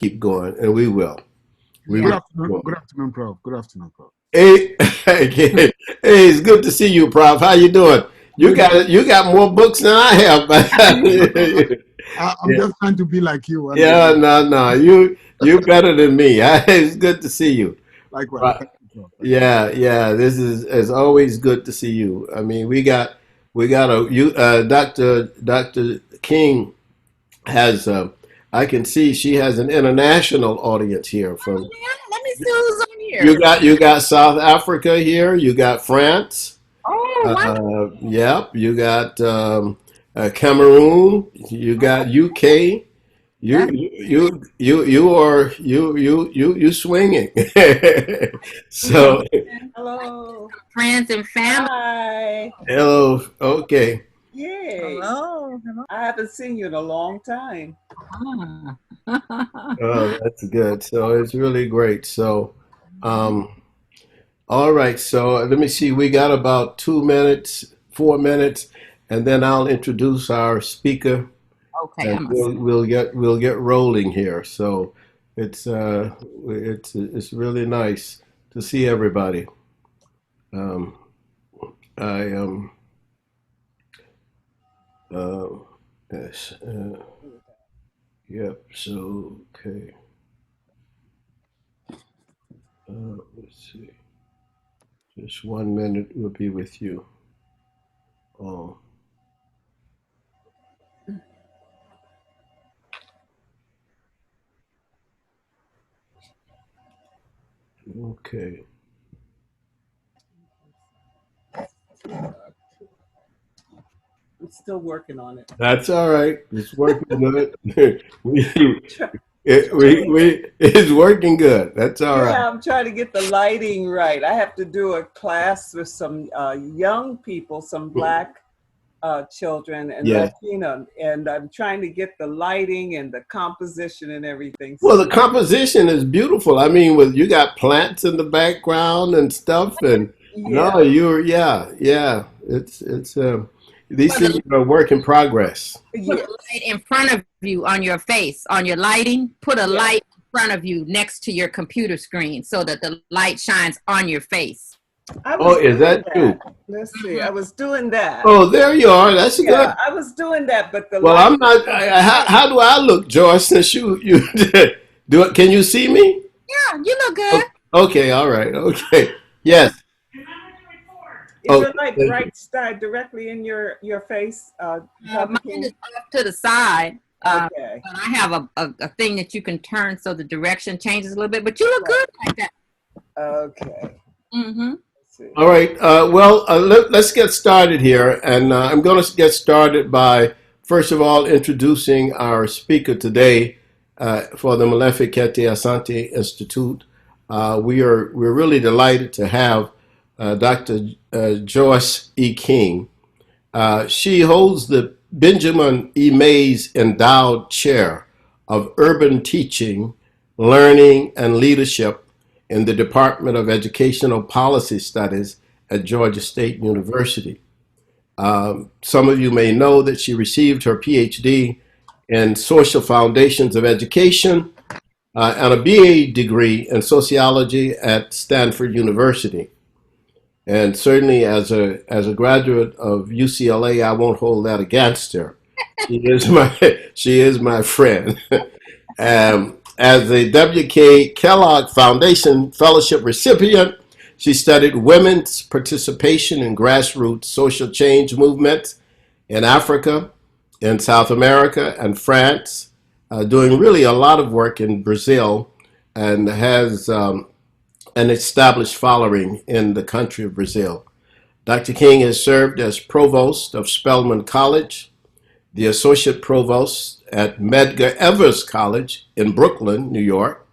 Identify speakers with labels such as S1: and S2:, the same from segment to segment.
S1: keep going, and we will. We
S2: Good
S1: will.
S2: afternoon. Good afternoon, Prof. Good afternoon, Prof.
S1: Hey, hey, it's good to see you, Prof. How you doing?
S2: Good.
S1: You got more books than I have.
S2: I'm just trying to be like you one day.
S1: Yeah, no, no, you better than me. It's good to see you.
S2: Likewise.
S1: Right.
S2: Thank you, Prof. Thank you.
S1: Yeah, yeah. This is always good to see you. I mean, we got Dr. King has I can see she has an international audience here from
S3: Yeah, let me see who's on
S1: you
S3: here.
S1: got South Africa here, you got France,
S3: Oh, wonderful.
S1: yep, you got Cameroon, you got UK. You
S3: That's
S1: you swinging. So
S4: Hello.
S3: friends and family.
S4: Hi.
S1: hello, okay.
S4: Yay.
S3: Hello. Hello.
S4: I haven't seen you in a long time.
S3: Ah.
S1: Oh, that's good. So it's really great. So um all right, so let me see. We got about 2 minutes, 4 minutes, and then I'll introduce our speaker,
S3: Okay,
S1: and
S3: I'm a,
S1: we'll get rolling here. So it's it's really nice to see everybody. Um, I uh, yes, yep. So okay, let's see. Just 1 minute, we'll be with you. Oh, okay.
S4: I'm still working on it.
S1: That's all right. It's working good. we,
S4: Try,
S1: it's working good. That's all right.
S4: yeah, I'm trying to get the lighting right. I have to do a class with some young people, some black children and
S1: Yeah.
S4: Latino, and I'm trying to get the lighting and the composition and everything.
S1: Well,
S4: So
S1: the composition is beautiful. I mean, with you got plants in the background and stuff, and no,
S4: yeah,
S1: yeah. It's these
S3: put
S1: things
S3: a,
S1: are a work in progress.
S3: put a
S4: yes,
S3: light in front of you on your face, on your lighting. Put a
S4: yeah.
S3: light in front of you next to your computer screen so that the light shines on your face.
S4: I
S1: Oh,
S4: was
S1: is
S4: doing
S1: that
S4: that.
S1: true?
S4: Let's see, I was doing that.
S1: Oh, there you are. That's good.
S4: Yeah, I was doing that, but the
S1: Well,
S4: light
S1: I'm not.
S4: wasn't
S1: How,
S4: right.
S1: how do I look, Joyce? Since you do it, can you see me?
S3: Yeah, you look
S1: O-
S3: good.
S1: Okay, all right, okay. Yes.
S4: Is
S1: Okay,
S4: your light
S1: thank you.
S4: right side directly in your face, Dr.
S3: Mine is
S4: King?
S3: off to the side.
S4: Okay,
S3: But I have a thing that you can turn so the direction changes a little bit. But you look
S4: right.
S3: good like that.
S4: Okay.
S3: Mm-hmm.
S4: Let's see.
S1: All right. Well, let's get started here, and I'm going to get started by first of all introducing our speaker today for the Molefi Kete Asante Institute. We're really delighted to have Dr. Joyce E. King. She holds the Benjamin E. Mays Endowed Chair of Urban Teaching, Learning, and Leadership in the Department of Educational Policy Studies at Georgia State University. Some of you may know that she received her PhD in Social Foundations of Education and a BA degree in sociology at Stanford University. And certainly, as a graduate of UCLA, I won't hold that against her. She is my she is my friend. As a W.K. Kellogg Foundation Fellowship recipient, she studied women's participation in grassroots social change movements in Africa, in South America, and France, doing really a lot of work in Brazil, and has an established following in the country of Brazil. Dr. King has served as provost of Spelman College, the associate provost at Medgar Evers College in Brooklyn, New York,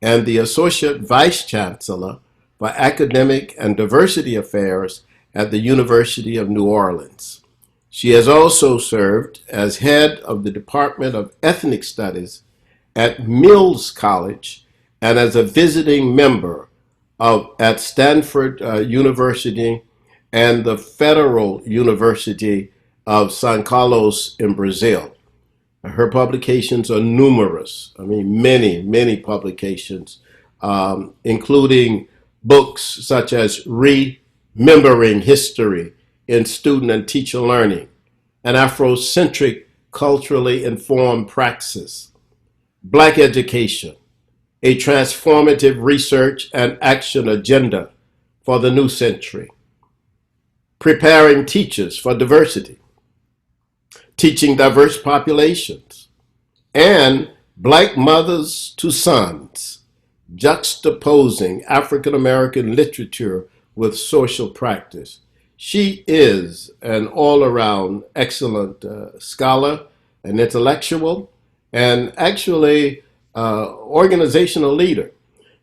S1: and the associate vice chancellor for academic and diversity affairs at the University of New Orleans. She has also served as head of the Department of Ethnic Studies at Mills College and as a visiting member at Stanford University and the Federal University of São Carlos in Brazil. Her publications are numerous. I mean, many, many publications, including books such as Remembering History in Student and Teacher Learning, an Afrocentric culturally informed praxis, Black Education, a transformative research and action agenda for the new century, Preparing Teachers for Diversity, Teaching Diverse Populations, and Black Mothers to Sons, juxtaposing African American literature with social practice. She is an all around excellent scholar, an intellectual, and actually organizational leader.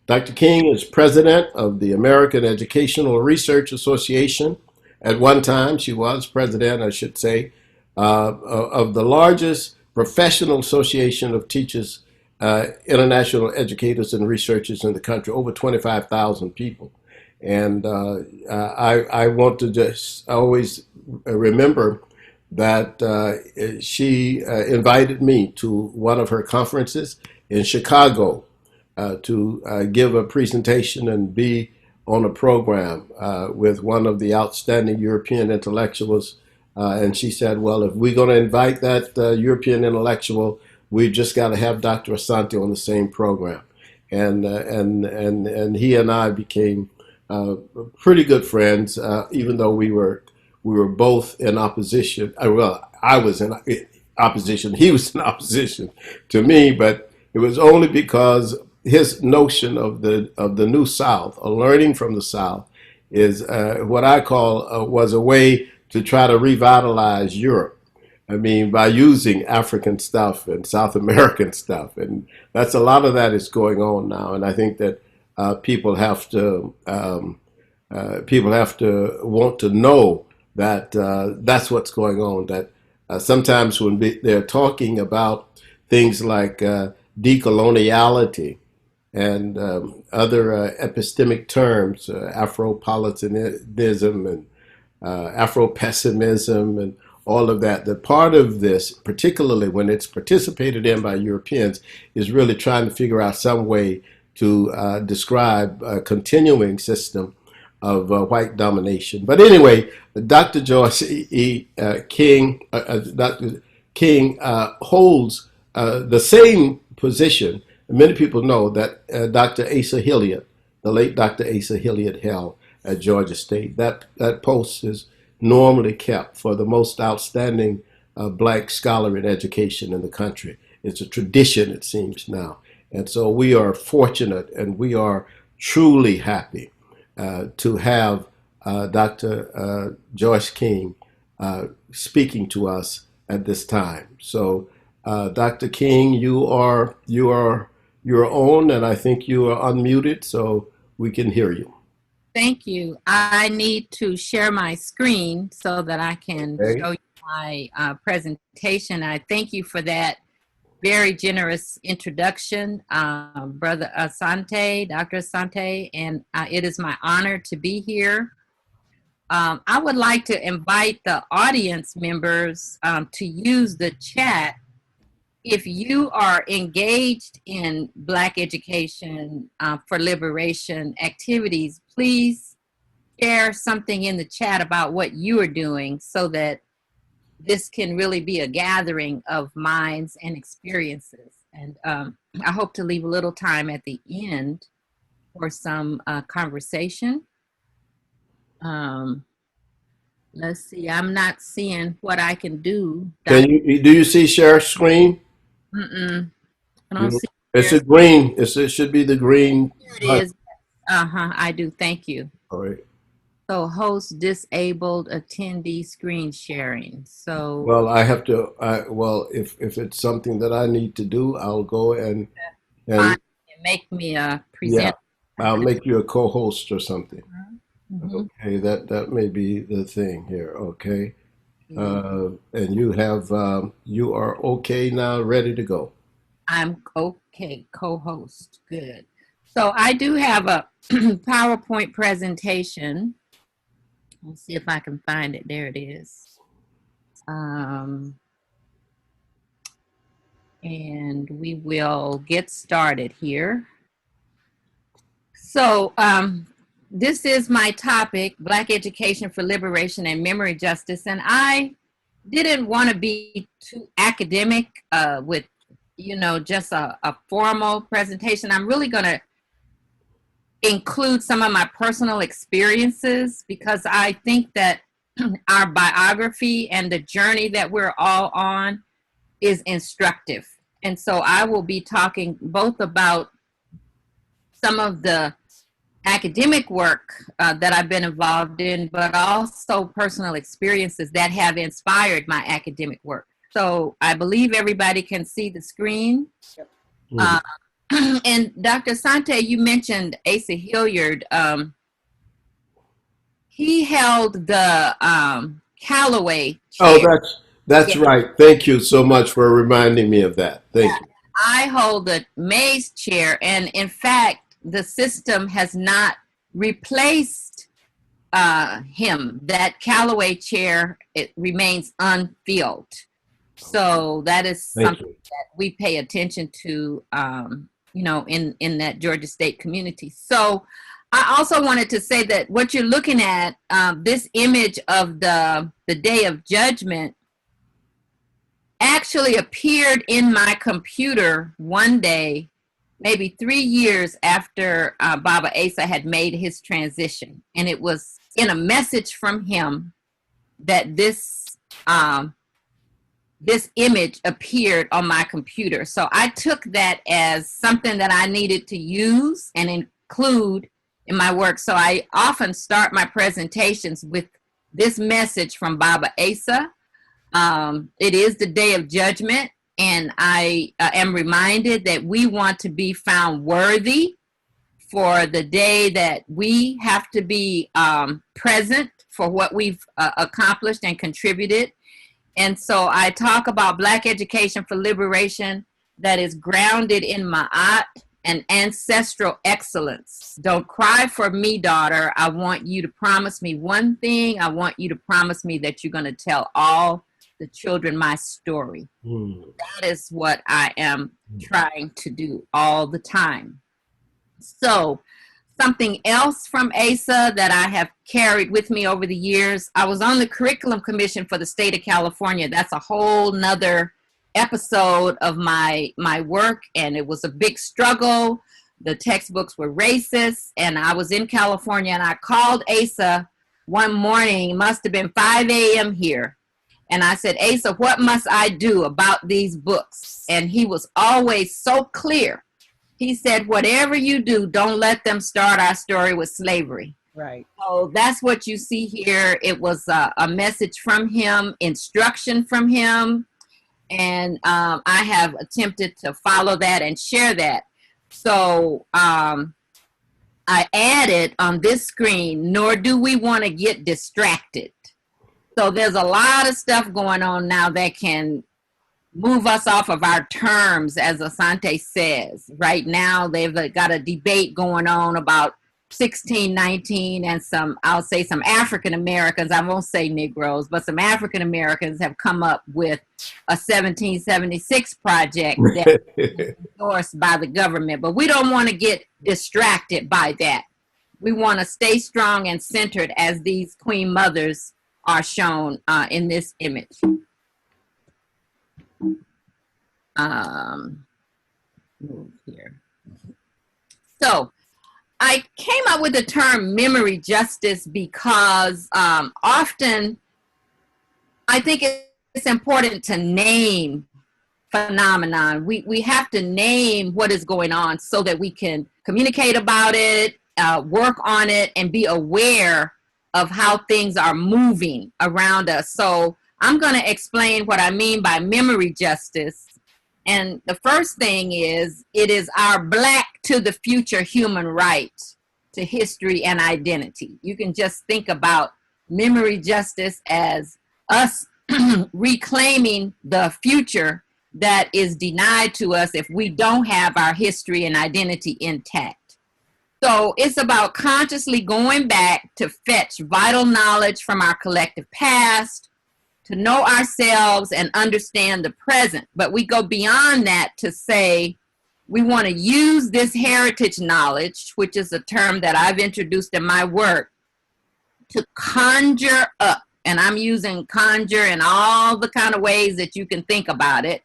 S1: Dr. King is president of the American Educational Research Association. At one time, she was president, I should say, of the largest professional association of teachers, international educators and researchers in the country, over 25,000 people. And I want to just always remember that she invited me to one of her conferences in Chicago to give a presentation and be on a program with one of the outstanding European intellectuals. And she said, well, if we're going to invite that European intellectual, we've just got to have Dr. Asante on the same program. And he and I became pretty good friends, even though we were both in opposition. Well, I was in opposition. He was in opposition to me, but it was only because his notion of the New South, or learning from the South, is what I call was a way to try to revitalize Europe. I mean, by using African stuff and South American stuff, and that's a lot of that is going on now. And I think that people have to want to know that that's what's going on. That sometimes when they're talking about things like decoloniality and other epistemic terms, Afropolitanism and Afro-pessimism and all of that, that part of this, particularly when it's participated in by Europeans, is really trying to figure out some way to describe a continuing system of white domination. But anyway, Dr. Joyce King, Dr. King holds the same position. Many people know that Dr. Asa Hilliard, the late Dr. Asa Hilliard, held at Georgia State. That post is normally kept for the most outstanding Black scholar in education in the country. It's a tradition, it seems now. And so we are fortunate and we are truly happy to have Dr. Joyce King speaking to us at this time. So, Dr. King, you are your own, and I think you are unmuted, so we can hear you.
S3: Thank you. I need to share my screen so that I can show you my presentation. I thank you for that very generous introduction, Brother Asante, Dr. Asante, and it is my honor to be here. I would like to invite the audience members to use the chat. If you are engaged in Black education for liberation activities, please share something in the chat about what you are doing so that this can really be a gathering of minds and experiences. And I hope to leave a little time at the end for some conversation. Let's see, I'm not seeing what I can do.
S1: Do you see share screen?
S3: I don't see.
S1: It's a green. It should be the green.
S3: Here it is. I do. Thank you.
S1: All right.
S3: So host disabled attendee screen sharing. So
S1: well, I have to. Well, if it's something that I need to do, I'll go and
S3: make me a presenter.
S1: Yeah, I'll make you a co-host or something.
S3: Mm-hmm.
S1: Okay, that may be the thing here. Okay, and you have you are okay now, ready to go.
S3: I'm okay, co-host. Good. So I do have a PowerPoint presentation. Let's see if I can find it. There it is. And we will get started here. So this is my topic, Black Education for Liberation and Memory Justice. And I didn't want to be too academic with, just a formal presentation. I'm really going to include some of my personal experiences because I think that our biography and the journey that we're all on is instructive. And so I will be talking both about some of the academic work that I've been involved in, but also personal experiences that have inspired my academic work. So I believe everybody can see the screen. Yep. And Dr. Asante, you mentioned Asa Hilliard. He held the Callaway chair.
S1: Oh, that's right. Thank you so much for reminding me of that. Thank you.
S3: I hold the Mays chair, and in fact, the system has not replaced him. That Callaway chair, it remains unfilled. So that is something that we pay attention to, in that Georgia State community. So I also wanted to say that what you're looking at, this image of the Day of Judgment, actually appeared in my computer one day, maybe 3 years after Baba Asa had made his transition. And it was in a message from him that this image appeared on my computer. So I took that as something that I needed to use and include in my work. So I often start my presentations with this message from Baba Asa. It is the Day of Judgment, and I am reminded that we want to be found worthy for the day that we have to be present for what we've accomplished and contributed. And so I talk about Black education for liberation that is grounded in Ma'at and ancestral excellence. Don't cry for me, daughter. I want you to promise me one thing. I want you to promise me that you're going to tell all the children my story. That is what I am trying to do all the time. So something else from ASA that I have carried with me over the years, I was on the curriculum commission for the state of California. That's a whole nother episode of my work, and it was a big struggle. The textbooks were racist, and I was in California, and I called ASA one morning. It must have been 5 a.m. here. And I said, Asa, what must I do about these books? And he was always so clear. He said, whatever you do, don't let them start our story with slavery.
S4: Right.
S3: So that's what you see here. It was a message from him, instruction from him. And I have attempted to follow that and share that. So I added on this screen, nor do we want to get distracted. So there's a lot of stuff going on now that can move us off of our terms, as Asante says. Right now, they've got a debate going on about 1619 and I'll say some African Americans, I won't say Negroes, but some African Americans have come up with a 1776 project that is endorsed by the government. But we don't want to get distracted by that. We want to stay strong and centered as these queen mothers are shown in this image. Move here. So I came up with the term memory justice because often I think it's important to name phenomenon. We have to name what is going on so that we can communicate about it, work on it, and be aware of how things are moving around us. So I'm going to explain what I mean by memory justice. And the first thing is, it is our Black to the future human right to history and identity. You can just think about memory justice as us reclaiming the future that is denied to us if we don't have our history and identity intact. So it's about consciously going back to fetch vital knowledge from our collective past, to know ourselves and understand the present. But we go beyond that to say we want to use this heritage knowledge, which is a term that I've introduced in my work, to conjure up, and I'm using conjure in all the kind of ways that you can think about it,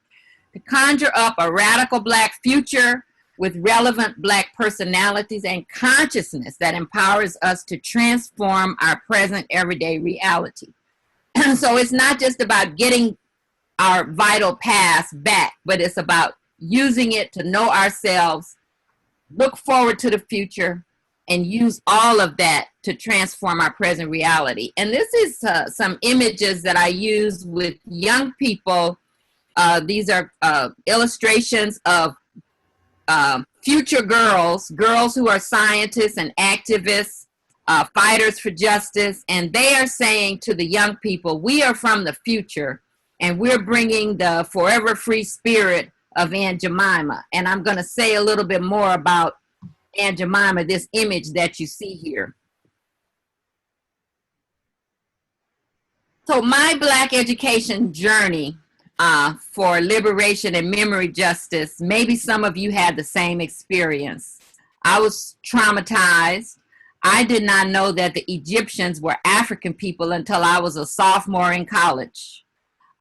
S3: to conjure up a radical Black future with relevant Black personalities and consciousness that empowers us to transform our present everyday reality. So it's not just about getting our vital past back, but it's about using it to know ourselves, look forward to the future, and use all of that to transform our present reality. And this is some images that I use with young people. These are illustrations of future girls who are scientists and activists, fighters for justice, and they are saying to the young people, we are from the future, and we're bringing the forever free spirit of Aunt Jemima. And I'm going to say a little bit more about Aunt Jemima, this image that you see here. So my Black education journey for liberation and memory justice, maybe some of you had the same experience. I was traumatized. I did not know that the Egyptians were African people until I was a sophomore in college.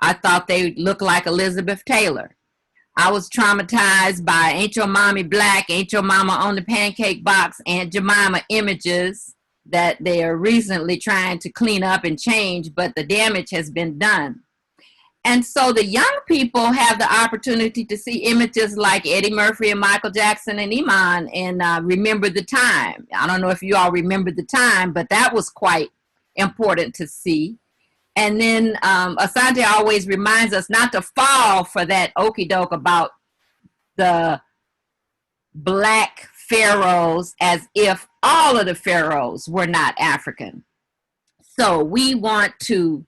S3: I thought they looked like Elizabeth Taylor. I was traumatized by Ain't Your Mommy Black, Ain't Your Mama on the Pancake Box, Aunt Jemima images that they are recently trying to clean up and change, but the damage has been done. And so the young people have the opportunity to see images like Eddie Murphy and Michael Jackson and Iman and Remember the Time. I don't know if you all remember the time, but that was quite important to see. And then Asante always reminds us not to fall for that okie doke about the Black pharaohs as if all of the pharaohs were not African. So we want to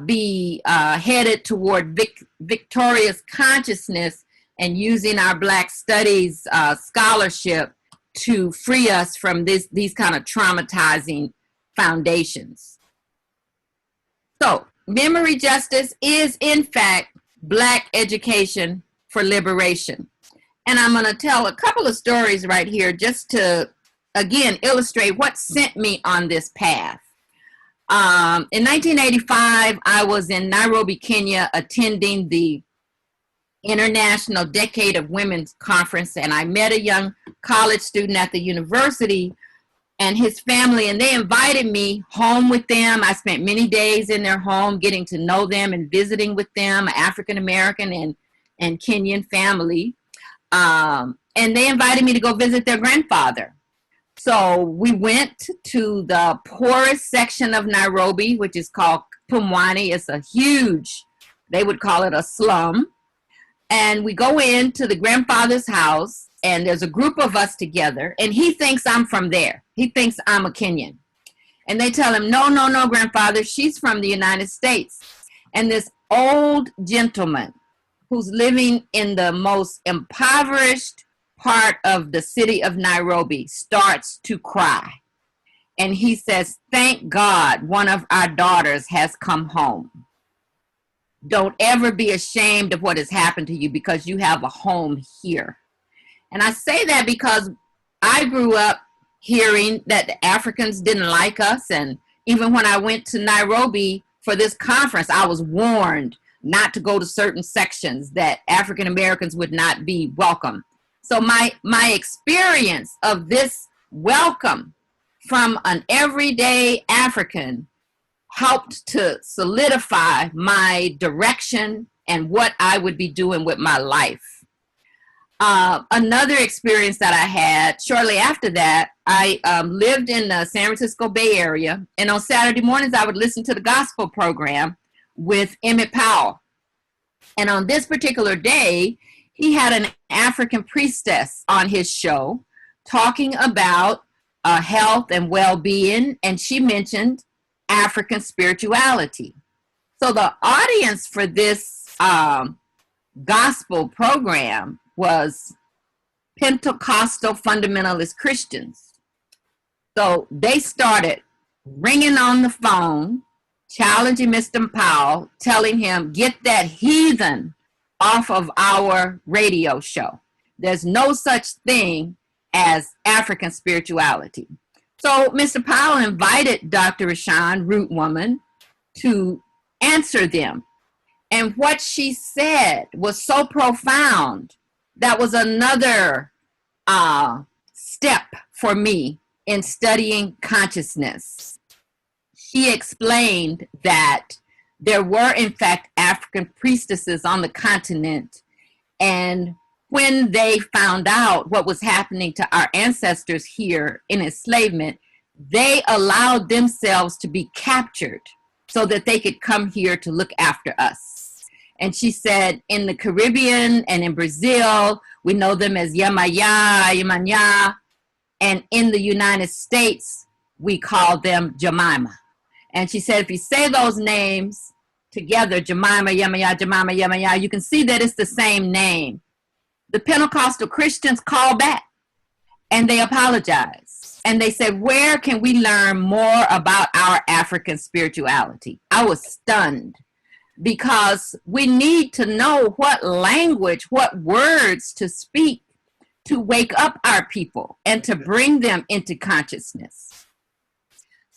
S3: be headed toward victorious consciousness and using our Black studies scholarship to free us from these kind of traumatizing foundations. So memory justice is in fact Black education for liberation. And I'm going to tell a couple of stories right here just to, again, illustrate what sent me on this path. In 1985, I was in Nairobi, Kenya, attending the International Decade of Women's Conference, and I met a young college student at the university and his family, and they invited me home with them. I spent many days in their home getting to know them and visiting with them, African-American and Kenyan family. And they invited me to go visit their grandfather. So we went to the poorest section of Nairobi, which is called Pumwani. It's a huge, they would call it a slum. And we go into the grandfather's house, and there's a group of us together, and he thinks I'm from there. He thinks I'm a Kenyan. And they tell him, no, no, no, grandfather, she's from the United States. And this old gentleman who's living in the most impoverished part of the city of Nairobi starts to cry. And he says, thank God one of our daughters has come home. Don't ever be ashamed of what has happened to you because you have a home here. And I say that because I grew up hearing that the Africans didn't like us. And even when I went to Nairobi for this conference, I was warned not to go to certain sections, that African Americans would not be welcome. So my experience of this welcome from an everyday African helped to solidify my direction and what I would be doing with my life. Another experience that I had shortly after that, I lived in the San Francisco Bay Area, and on Saturday mornings I would listen to the gospel program with Emmett Powell. And on this particular day, he had an African priestess on his show talking about health and well-being, and she mentioned African spirituality. So the audience for this gospel program was Pentecostal fundamentalist Christians. So they started ringing on the phone challenging Mr. Powell, telling him, get that heathen off of our radio show. There's no such thing as African spirituality. So Mr. Powell invited Dr. Rashawn, Root Woman, to answer them. And what she said was so profound. That was another step for me in studying consciousness. She explained that there were, in fact, African priestesses on the continent, and when they found out what was happening to our ancestors here in enslavement, they allowed themselves to be captured so that they could come here to look after us. And she said in the Caribbean and in Brazil, we know them as Yamaya, Yamanya, and in the United States, we call them Jemima. And she said, if you say those names together, Jemima, Yamaya, Jemima, Yamaya, you can see that it's the same name. The Pentecostal Christians call back and they apologize. And they said, where can we learn more about our African spirituality? I was stunned because we need to know what language, what words to speak to wake up our people and to bring them into consciousness.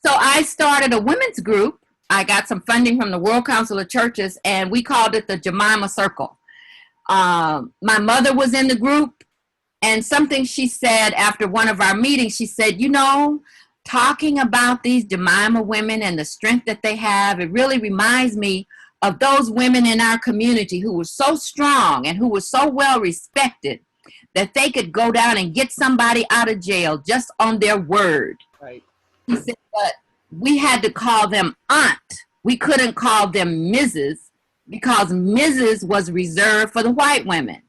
S3: So I started a women's group. I got some funding from the World Council of Churches, and we called it the Jemima Circle. My mother was in the group, and something she said after one of our meetings, she said, you know, talking about these Jemima women and the strength that they have, it really reminds me of those women in our community who were so strong and who were so well respected that they could go down and get somebody out of jail just on their word.
S4: Right.
S3: He said, but we had to call them aunt. We couldn't call them Mrs. because Mrs. was reserved for the white women.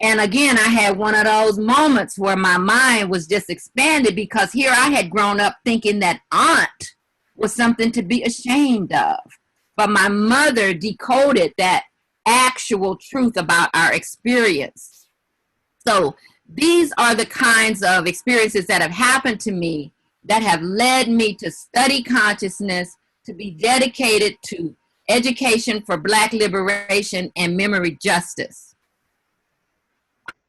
S3: And again, I had one of those moments where my mind was just expanded because here I had grown up thinking that aunt was something to be ashamed of. But my mother decoded that actual truth about our experience. So these are the kinds of experiences that have happened to me that have led me to study consciousness, to be dedicated to education for Black liberation and memory justice.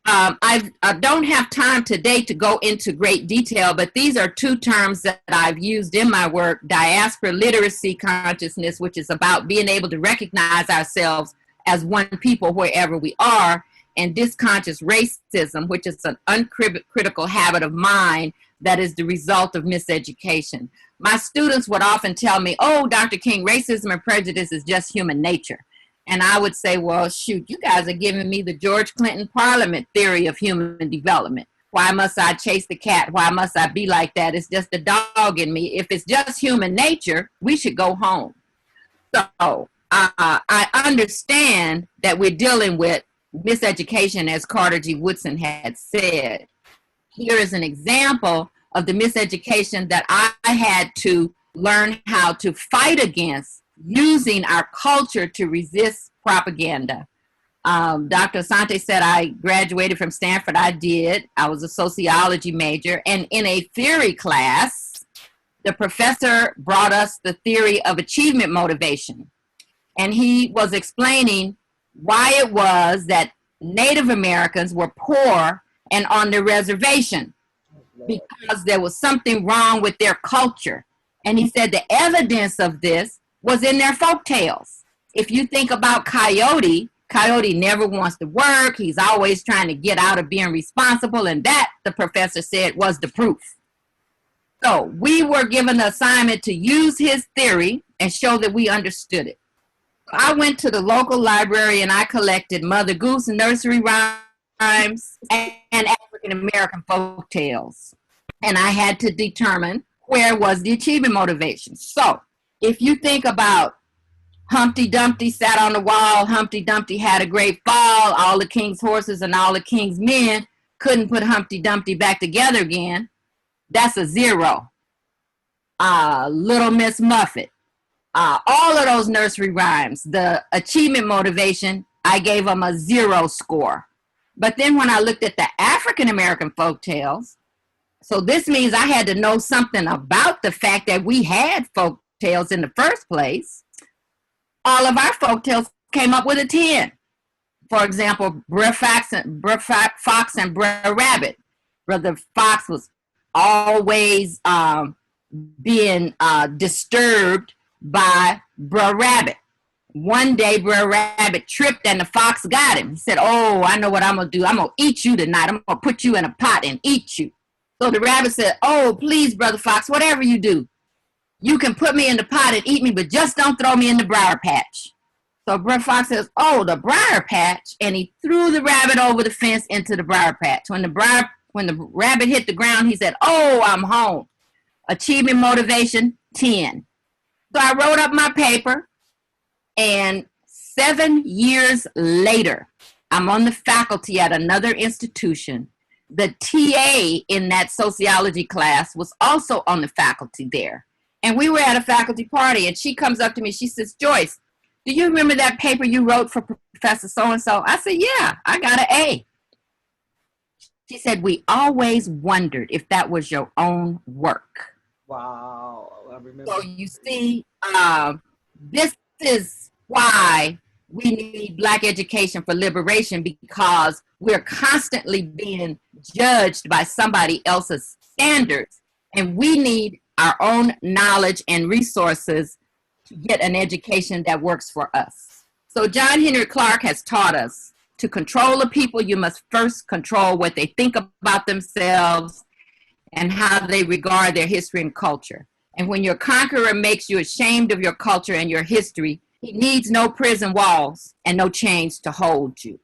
S3: I don't have time today to go into great detail, but these are two terms that I've used in my work: diaspora literacy consciousness, which is about being able to recognize ourselves as one people wherever we are, and disconscious racism, which is an uncritical habit of mind that is the result of miseducation. My students would often tell me, oh, Dr. King, racism and prejudice is just human nature. And I would say, well, shoot, you guys are giving me the George Clinton Parliament theory of human development. Why must I chase the cat? Why must I be like that? It's just the dog in me. If it's just human nature, we should go home. So I understand that we're dealing with miseducation, as Carter G. Woodson had said. Here is an example of the miseducation that I had to learn how to fight against using our culture to resist propaganda. Dr. Asante said I graduated from Stanford. I did. I was a sociology major. And in a theory class, the professor brought us the theory of achievement motivation. And he was explaining why it was that Native Americans were poor and on the reservation, because there was something wrong with their culture. And he said the evidence of this was in their folk tales. If you think about Coyote, Coyote never wants to work. He's always trying to get out of being responsible. And that, the professor said, was the proof. So we were given the assignment to use his theory and show that we understood it. I went to the local library and I collected Mother Goose nursery rhymes and African-American folk tales. And I had to determine where was the achievement motivation. So if you think about Humpty Dumpty sat on the wall, Humpty Dumpty had a great fall, all the king's horses and all the king's men couldn't put Humpty Dumpty back together again, that's a 0. Little Miss Muffet, all of those nursery rhymes, the achievement motivation, I gave them a 0 score. But then when I looked at the African-American folk tales, so this means I had to know something about the fact that we had folk tales in the first place, all of our folk tales came up with a 10. For example, Fox and Br'er Rabbit. Brother Fox was always being disturbed by Br'er Rabbit. One day, Br'er Rabbit tripped and the fox got him. He said, "Oh, I know what I'm going to do. I'm going to eat you tonight. I'm going to put you in a pot and eat you." So the rabbit said, "Oh, please, Brother Fox, whatever you do, you can put me in the pot and eat me, but just don't throw me in the briar patch." So Br'er Fox says, "Oh, the briar patch." And he threw the rabbit over the fence into the briar patch. When the rabbit hit the ground, he said, "Oh, I'm home." Achievement motivation, 10. So I wrote up my paper, and 7 years later, I'm on the faculty at another institution. The TA in that sociology class was also on the faculty there. And we were at a faculty party, and she comes up to me, she says, "Joyce, do you remember that paper you wrote for Professor so-and-so?" I said, "Yeah, I got an A." She said, "We always wondered if that was your own work."
S4: Wow, I remember.
S3: So you see, this is why we need Black education for liberation, because we're constantly being judged by somebody else's standards, and we need our own knowledge and resources to get an education that works for us. So John Henry Clark has taught us, to control the people, you must first control what they think about themselves and how they regard their history and culture. And when your conqueror makes you ashamed of your culture and your history, he needs no prison walls and no chains to hold you.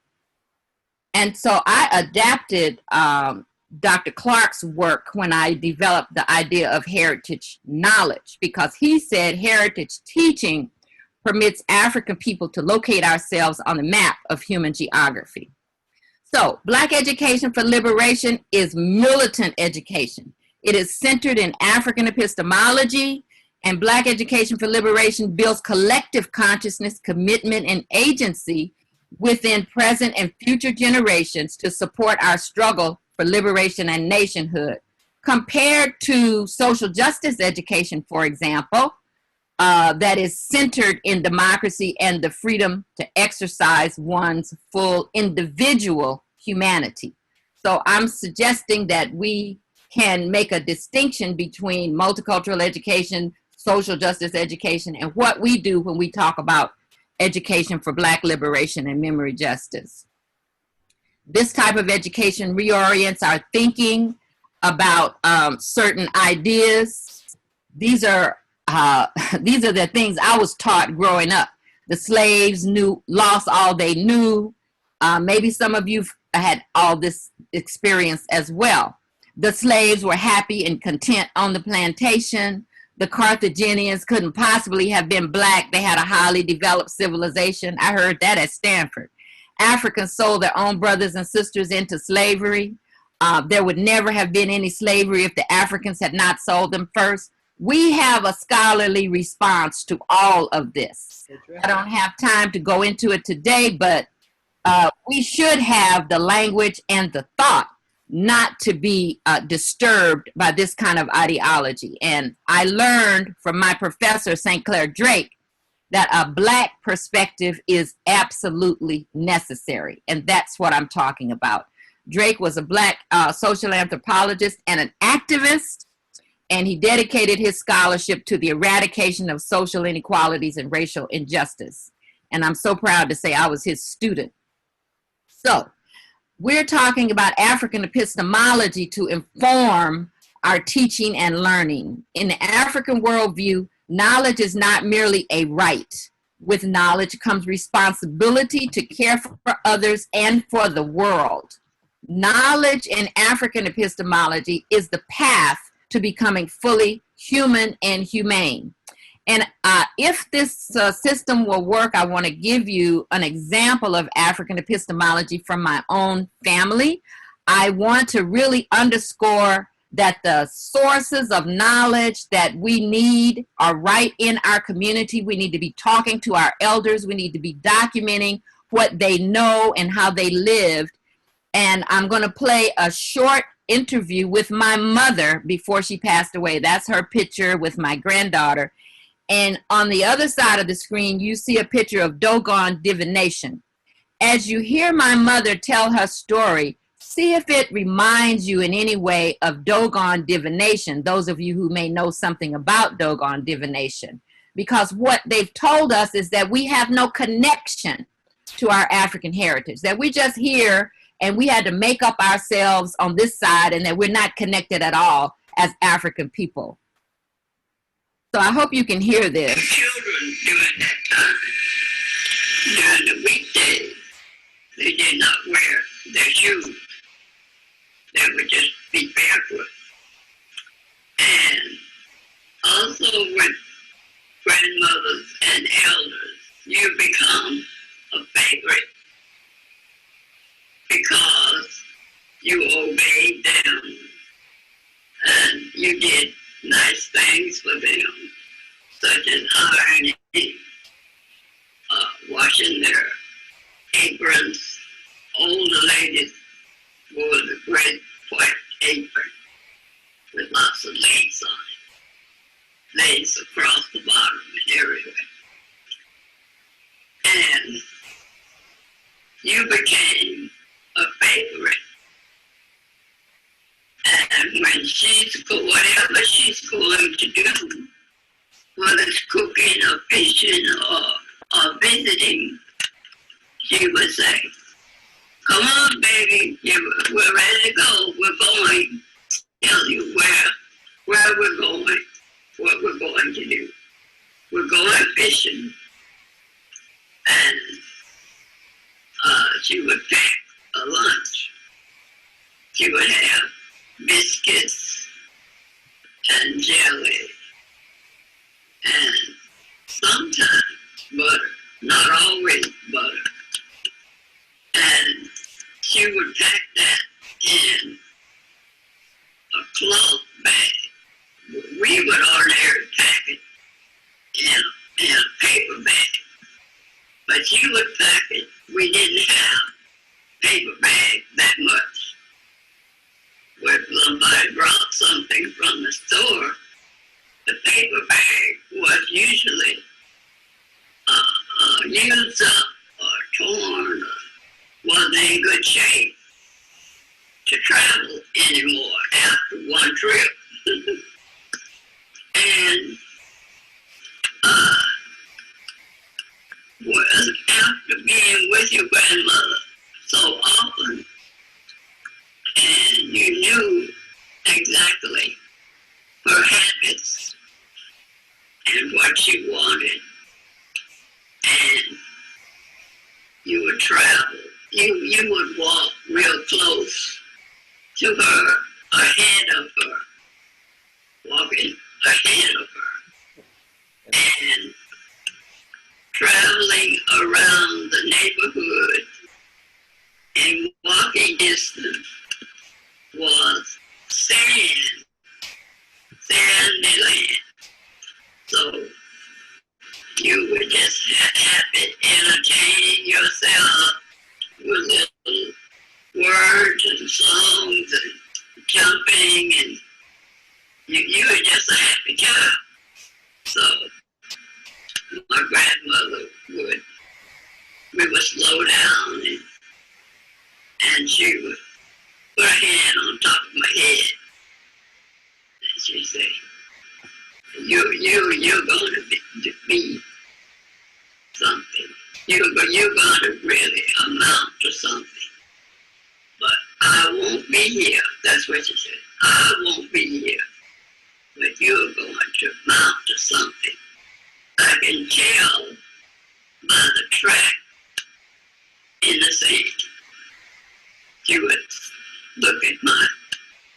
S3: And so I adapted Dr. Clark's work when I developed the idea of heritage knowledge, because he said heritage teaching permits African people to locate ourselves on the map of human geography. So Black education for liberation is militant education. It is centered in African epistemology, and Black education for liberation builds collective consciousness, commitment, and agency within present and future generations to support our struggle for liberation and nationhood. Compared to social justice education, for example, that is centered in democracy and the freedom to exercise one's full individual humanity. So I'm suggesting that we can make a distinction between multicultural education, social justice education, and what we do when we talk about education for Black liberation and memory justice. This type of education reorients our thinking about certain ideas. These are the things I was taught growing up. The slaves lost all they knew. Maybe some of you had all this experience as well. The slaves were happy and content on the plantation. The Carthaginians couldn't possibly have been Black. They had a highly developed civilization. I heard that at Stanford. Africans sold their own brothers and sisters into slavery. There would never have been any slavery if the Africans had not sold them first. We have a scholarly response to all of this. I don't have time to go into it today, but we should have the language and the thought not to be disturbed by this kind of ideology. And I learned from my professor, St. Clair Drake, that a Black perspective is absolutely necessary. And that's what I'm talking about. Drake was a Black social anthropologist and an activist, and he dedicated his scholarship to the eradication of social inequalities and racial injustice. And I'm so proud to say I was his student. So we're talking about African epistemology to inform our teaching and learning. In the African worldview, knowledge is not merely a right. With knowledge comes responsibility to care for others and for the world. Knowledge in African epistemology is the path to becoming fully human and humane. And if this system will work, I want to give you an example of African epistemology from my own family. I want to really underscore that the sources of knowledge that we need are right in our community. We need to be talking to our elders. We need to be documenting what they know and how they lived. And I'm going to play a short interview with my mother before she passed away. That's her picture with my granddaughter. And on the other side of the screen, you see a picture of Dogon divination. As you hear my mother tell her story, see if it reminds you in any way of Dogon divination, those of you who may know something about Dogon divination. Because what they've told us is that we have no connection to our African heritage, that we just here and we had to make up ourselves on this side, and that we're not connected at all as African people. So I hope you can hear this.
S5: The children during that time, during the weekdays, they did not wear their shoes. They would just be barefoot. And also with grandmothers and elders, you become a favorite because you obeyed them and you did nice things for them, such as ironing, washing their aprons. Older ladies wore the great white apron with lots of lace on it, lace across the bottom and everywhere. And you became a favorite. And when whatever she's going to do, whether it's cooking or fishing or visiting, she would say, "Come on, baby, we're ready to go. We're going." Tell you where we're going, what we're going to do. We're going fishing. And she would pack a lunch. She would have biscuits and jelly and sometimes butter, not always butter. And she would pack that in a cloth bag. We would ordinarily pack it in a paper bag, but she would pack it. We didn't have paper bags that much. When somebody brought something from the store, the paper bag was usually used up or torn or wasn't in good shape to travel anymore after one trip. And after being with your grandmother so often, and you knew exactly her habits and what she wanted, and you would travel. You would walk real close to her, ahead of her, walking ahead of her, and traveling around the neighborhood in walking distance was sandy land. So you would just have it entertaining yourself with little words and songs and jumping, and you were just a happy child. So my grandmother we would slow down and she would put her hand on top of my head and she'd say, you're going to be something. You're going to really amount to something. But I won't be here. That's what she said. I won't be here. But you're going to amount to something. I can tell by the track in the sand. She would look at my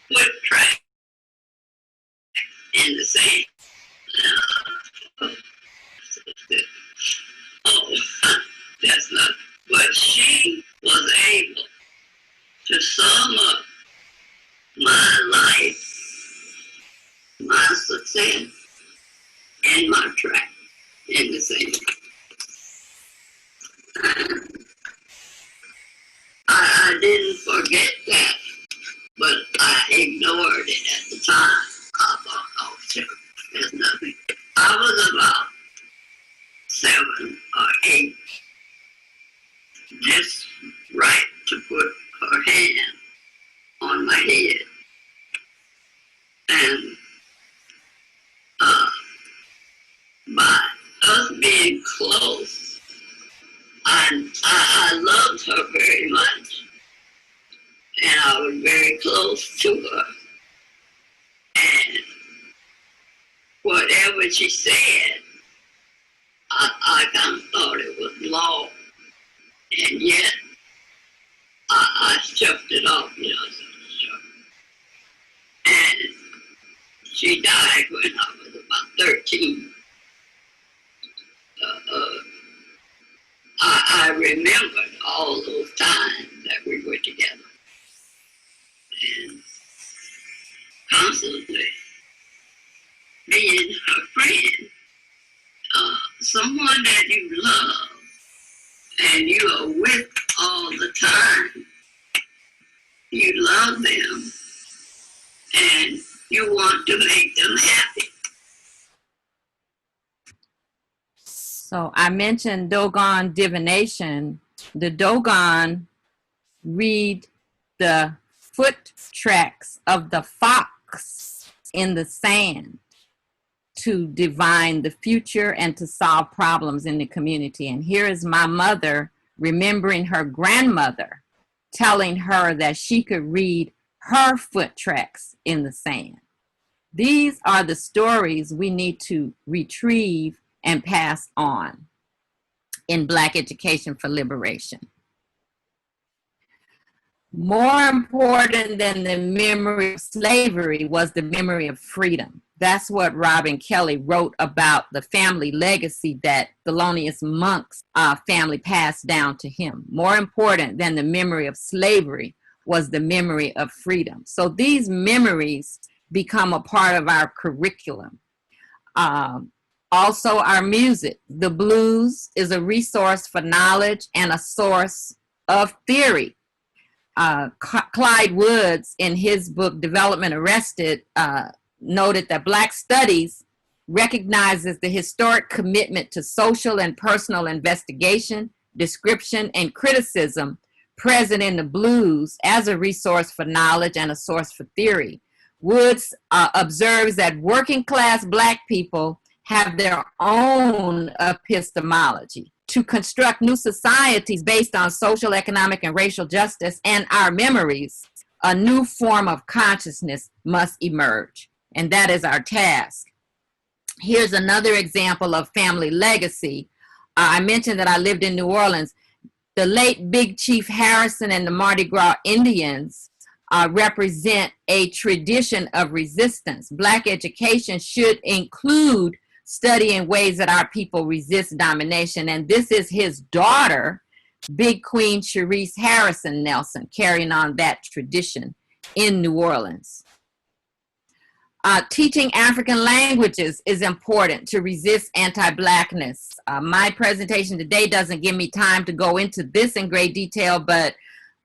S5: foot track in the sand. Oh, that's not. But she was able to sum up my life, my success, and my track in the sand. I didn't forget that, but I ignored it at the time. I thought, oh, sure, there's nothing. I was about she said, I kind of thought it was law, and yet I shoved it off, and she died when I was about 13. I remembered all those times that we were together, and constantly being her friend, someone that you love and you are with all the time. You love them and you want to make them happy.
S3: So I mentioned Dogon divination. The Dogon read the foot tracks of the fox in the sand to divine the future and to solve problems in the community. And here is my mother remembering her grandmother telling her that she could read her foot tracks in the sand. These are the stories we need to retrieve and pass on in Black Education for Liberation. More important than the memory of slavery was the memory of freedom. That's what Robin Kelly wrote about the family legacy that Thelonious Monk's family passed down to him. More important than the memory of slavery was the memory of freedom. So these memories become a part of our curriculum. Also our music. The blues is a resource for knowledge and a source of theory. Clyde Woods, in his book Development Arrested, noted that Black studies recognizes the historic commitment to social and personal investigation, description, and criticism present in the blues as a resource for knowledge and a source for theory. Woods observes that working class Black people have their own epistemology to construct new societies based on social, economic, and racial justice and our memories. A new form of consciousness must emerge, and that is our task. Here's another example of family legacy. I mentioned that I lived in New Orleans. The late Big Chief Harrison and the Mardi Gras Indians represent a tradition of resistance. Black education should include studying ways that our people resist domination. And this is his daughter, Big Queen Cherise Harrison Nelson, carrying on that tradition in New Orleans. Teaching African languages is important to resist anti-Blackness. My presentation today doesn't give me time to go into this in great detail, but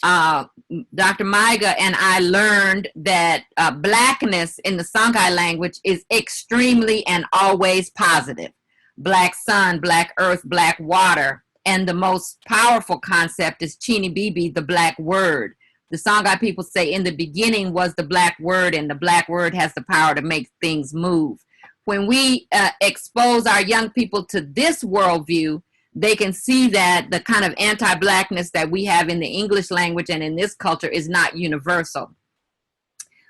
S3: Dr. Maiga and I learned that Blackness in the Songhai language is extremely and always positive. Black sun, Black earth, Black water. And the most powerful concept is Chini Bibi, the Black word. The Songhai people say in the beginning was the Black word, and the Black word has the power to make things move. When we expose our young people to this worldview, they can see that the kind of anti-Blackness that we have in the English language and in this culture is not universal.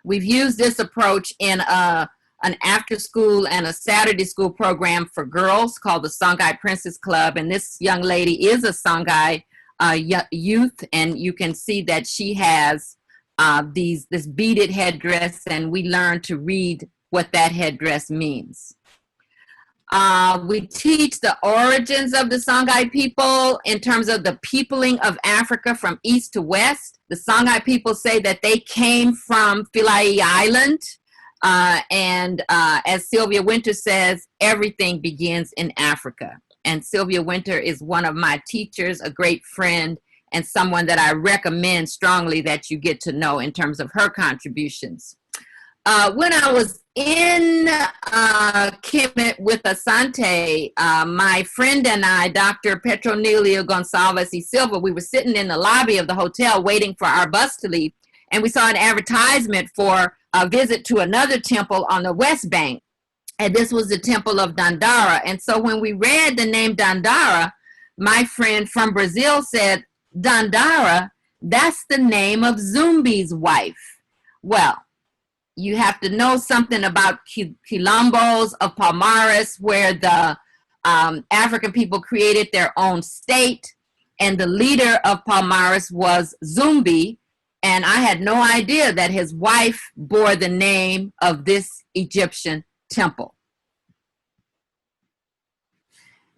S3: We've used this approach in an after-school and a Saturday school program for girls called the Songhai Princess Club. And this young lady is a Songhai youth, and you can see that she has this beaded headdress, and we learn to read what that headdress means. We teach the origins of the Songhai people in terms of the peopling of Africa from east to west. The Songhai people say that they came from Philae Island. And as Sylvia Winter says, everything begins in Africa. And Sylvia Winter is one of my teachers, a great friend, and someone that I recommend strongly that you get to know in terms of her contributions. When I was in Kemet with Asante, my friend and I, Dr. Petronelia Gonsalves y Silva, we were sitting in the lobby of the hotel waiting for our bus to leave, and we saw an advertisement for a visit to another temple on the West Bank, and this was the Temple of Dandara. And so when we read the name Dandara, my friend from Brazil said, Dandara, that's the name of Zumbi's wife. Well, you have to know something about Quilombos of Palmares, where the African people created their own state, and the leader of Palmares was Zumbi, and I had no idea that his wife bore the name of this Egyptian temple.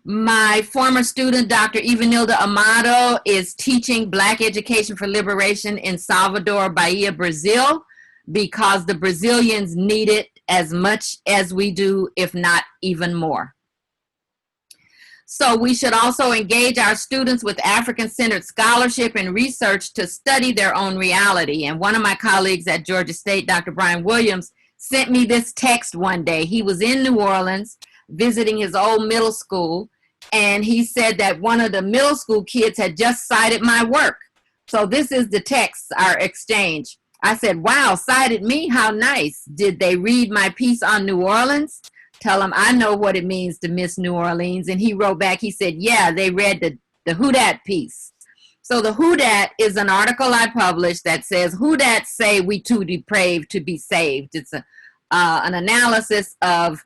S3: My former student, Dr. Ivanilda Amado, is teaching Black Education for Liberation in Salvador, Bahia, Brazil, because the Brazilians need it as much as we do, if not even more. So we should also engage our students with African-centered scholarship and research to study their own reality. And one of my colleagues at Georgia State, Dr. Brian Williams, sent me this text one day. He was in New Orleans visiting his old middle school, and he said that one of the middle school kids had just cited my work. So this is the text, our exchange. I said, wow, cited me? How nice. Did they read my piece on New Orleans? Tell him I know what it means to miss New Orleans. And he wrote back, he said, yeah, they read the Who Dat piece. So the Who Dat is an article I published that says, Who Dat say we too depraved to be saved? It's an analysis of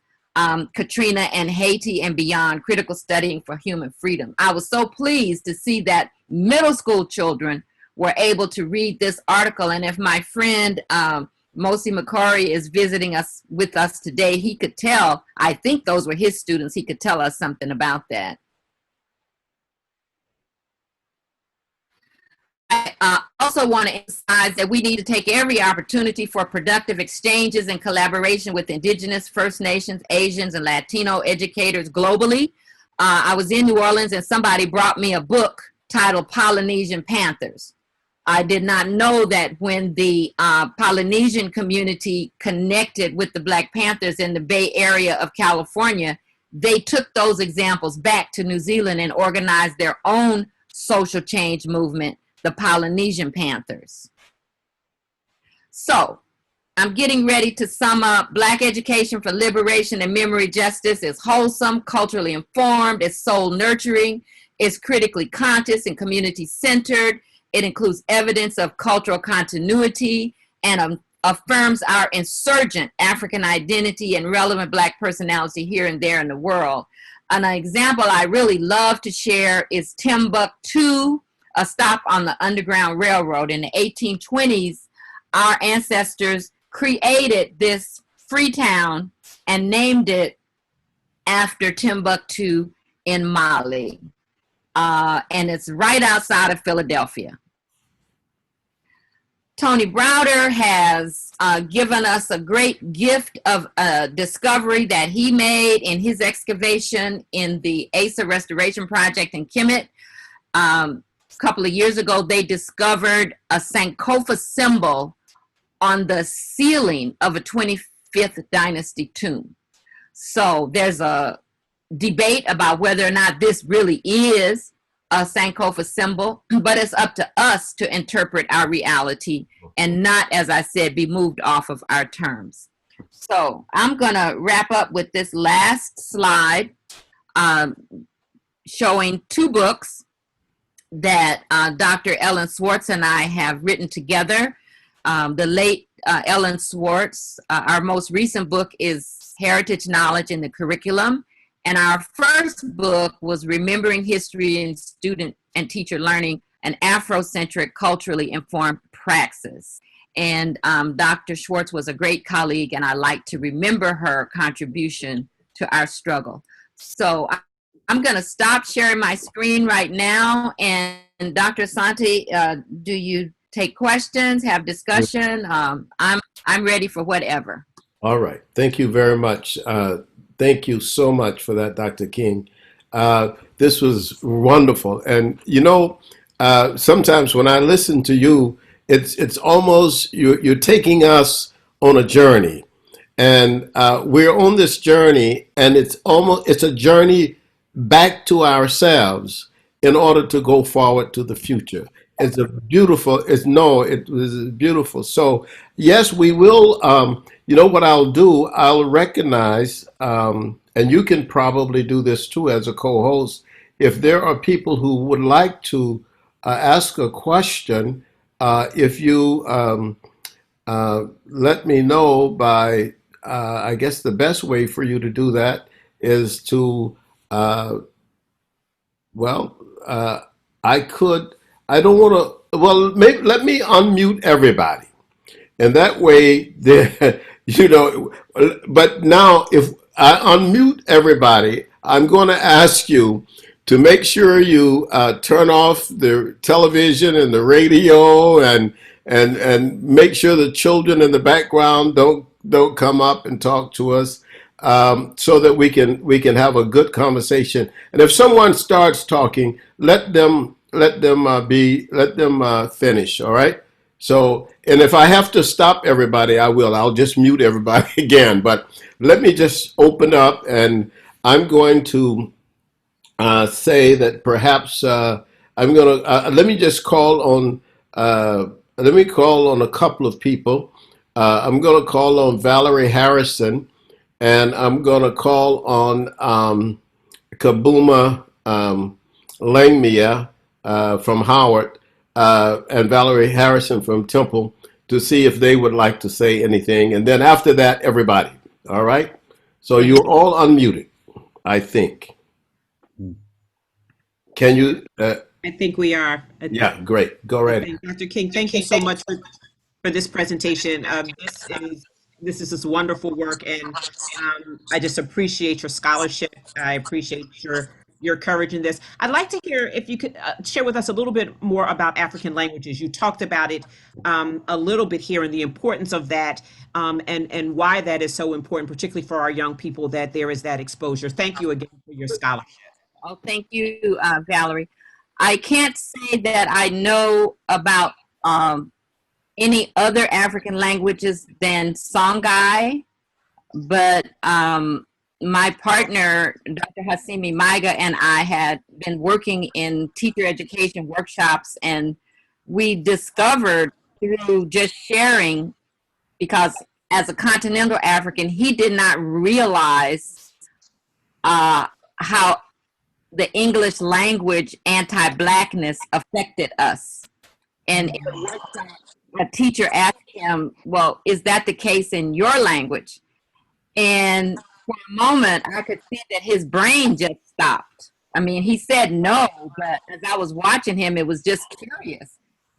S3: Katrina and Haiti and beyond, critical studying for human freedom. I was so pleased to see that middle school children were able to read this article. And if my friend Mosi Makari is visiting us with us today, he could tell, I think those were his students, he could tell us something about that. I also want to emphasize that we need to take every opportunity for productive exchanges and collaboration with Indigenous, First Nations, Asians, and Latino educators globally. I was in New Orleans and somebody brought me a book titled Polynesian Panthers. I did not know that when the Polynesian community connected with the Black Panthers in the Bay Area of California, they took those examples back to New Zealand and organized their own social change movement, the Polynesian Panthers. So I'm getting ready to sum up. Black Education for Liberation and Memory Justice is wholesome, culturally informed, it's soul nurturing, it's critically conscious and community centered. It includes evidence of cultural continuity and affirms our insurgent African identity and relevant Black personality here and there in the world. An example I really love to share is Timbuktu, a stop on the Underground Railroad. In the 1820s, our ancestors created this free town and named it after Timbuktu in Mali. And it's right outside of Philadelphia. Tony Browder has given us a great gift of a discovery that he made in his excavation in the Asa Restoration Project in Kemet. A couple of years ago, they discovered a Sankofa symbol on the ceiling of a 25th dynasty tomb. So there's a debate about whether or not this really is a Sankofa symbol, but it's up to us to interpret our reality and not, as I said, be moved off of our terms. So I'm going to wrap up with this last slide showing two books that Dr. Ellen Swartz and I have written together. The late Ellen Swartz, our most recent book is Heritage Knowledge in the Curriculum. And our first book was Remembering History in Student and Teacher Learning, an Afrocentric, culturally informed praxis. And Dr. Schwartz was a great colleague, and I like to remember her contribution to our struggle. So I'm going to stop sharing my screen right now. And Dr. Asante, do you take questions, have discussion? I'm ready for whatever.
S1: All right. Thank you very much. Thank you so much for that, Dr. King. This was wonderful. And, you know, sometimes when I listen to you, it's almost you're taking us on a journey. And we're on this journey, and it's a journey back to ourselves in order to go forward to the future. It was beautiful. So yes, we will, you know what I'll do, I'll recognize, and you can probably do this too as a co-host, if there are people who would like to ask a question, if you let me know by, I guess the best way for you to do that is to, well, I could, I don't want to, well, let me unmute everybody. And that way, you know, but now if I unmute everybody, I'm going to ask you to make sure you turn off the television and the radio, and make sure the children in the background don't come up and talk to us, so that we can have a good conversation. And if someone starts talking, let them finish. All right. So, and if I have to stop everybody, I will. I'll just mute everybody again. But let me just open up, and I'm going to say that perhaps I'm going to let me just call on a couple of people. I'm going to call on Valerie Harrison, and I'm going to call on Kabuma Langmia from Howard, and Valerie Harrison from Temple, to see if they would like to say anything. And then after that, everybody. All right? So you're all unmuted, I think. Can you?
S6: I think we are.
S1: Yeah, great. Go right ahead.
S6: Dr. King, thank you so much for this presentation. This is just wonderful work, and I just appreciate your scholarship. I appreciate your courage in this. I'd like to hear if you could share with us a little bit more about African languages. You talked about it a little bit here, and the importance of that, and why that is so important, particularly for our young people, that there is that exposure. Thank you again for your scholarship.
S3: Oh, thank you, Valerie. I can't say that I know about any other African languages than Songhai, but my partner, Dr. Hasimi Maiga, and I had been working in teacher education workshops, and we discovered through just sharing, because as a continental African, he did not realize how the English language anti-Blackness affected us. And in a workshop, a teacher asked him, well, is that the case in your language? And for a moment, I could see that his brain just stopped. I mean, he said no, but as I was watching him, it was just curious.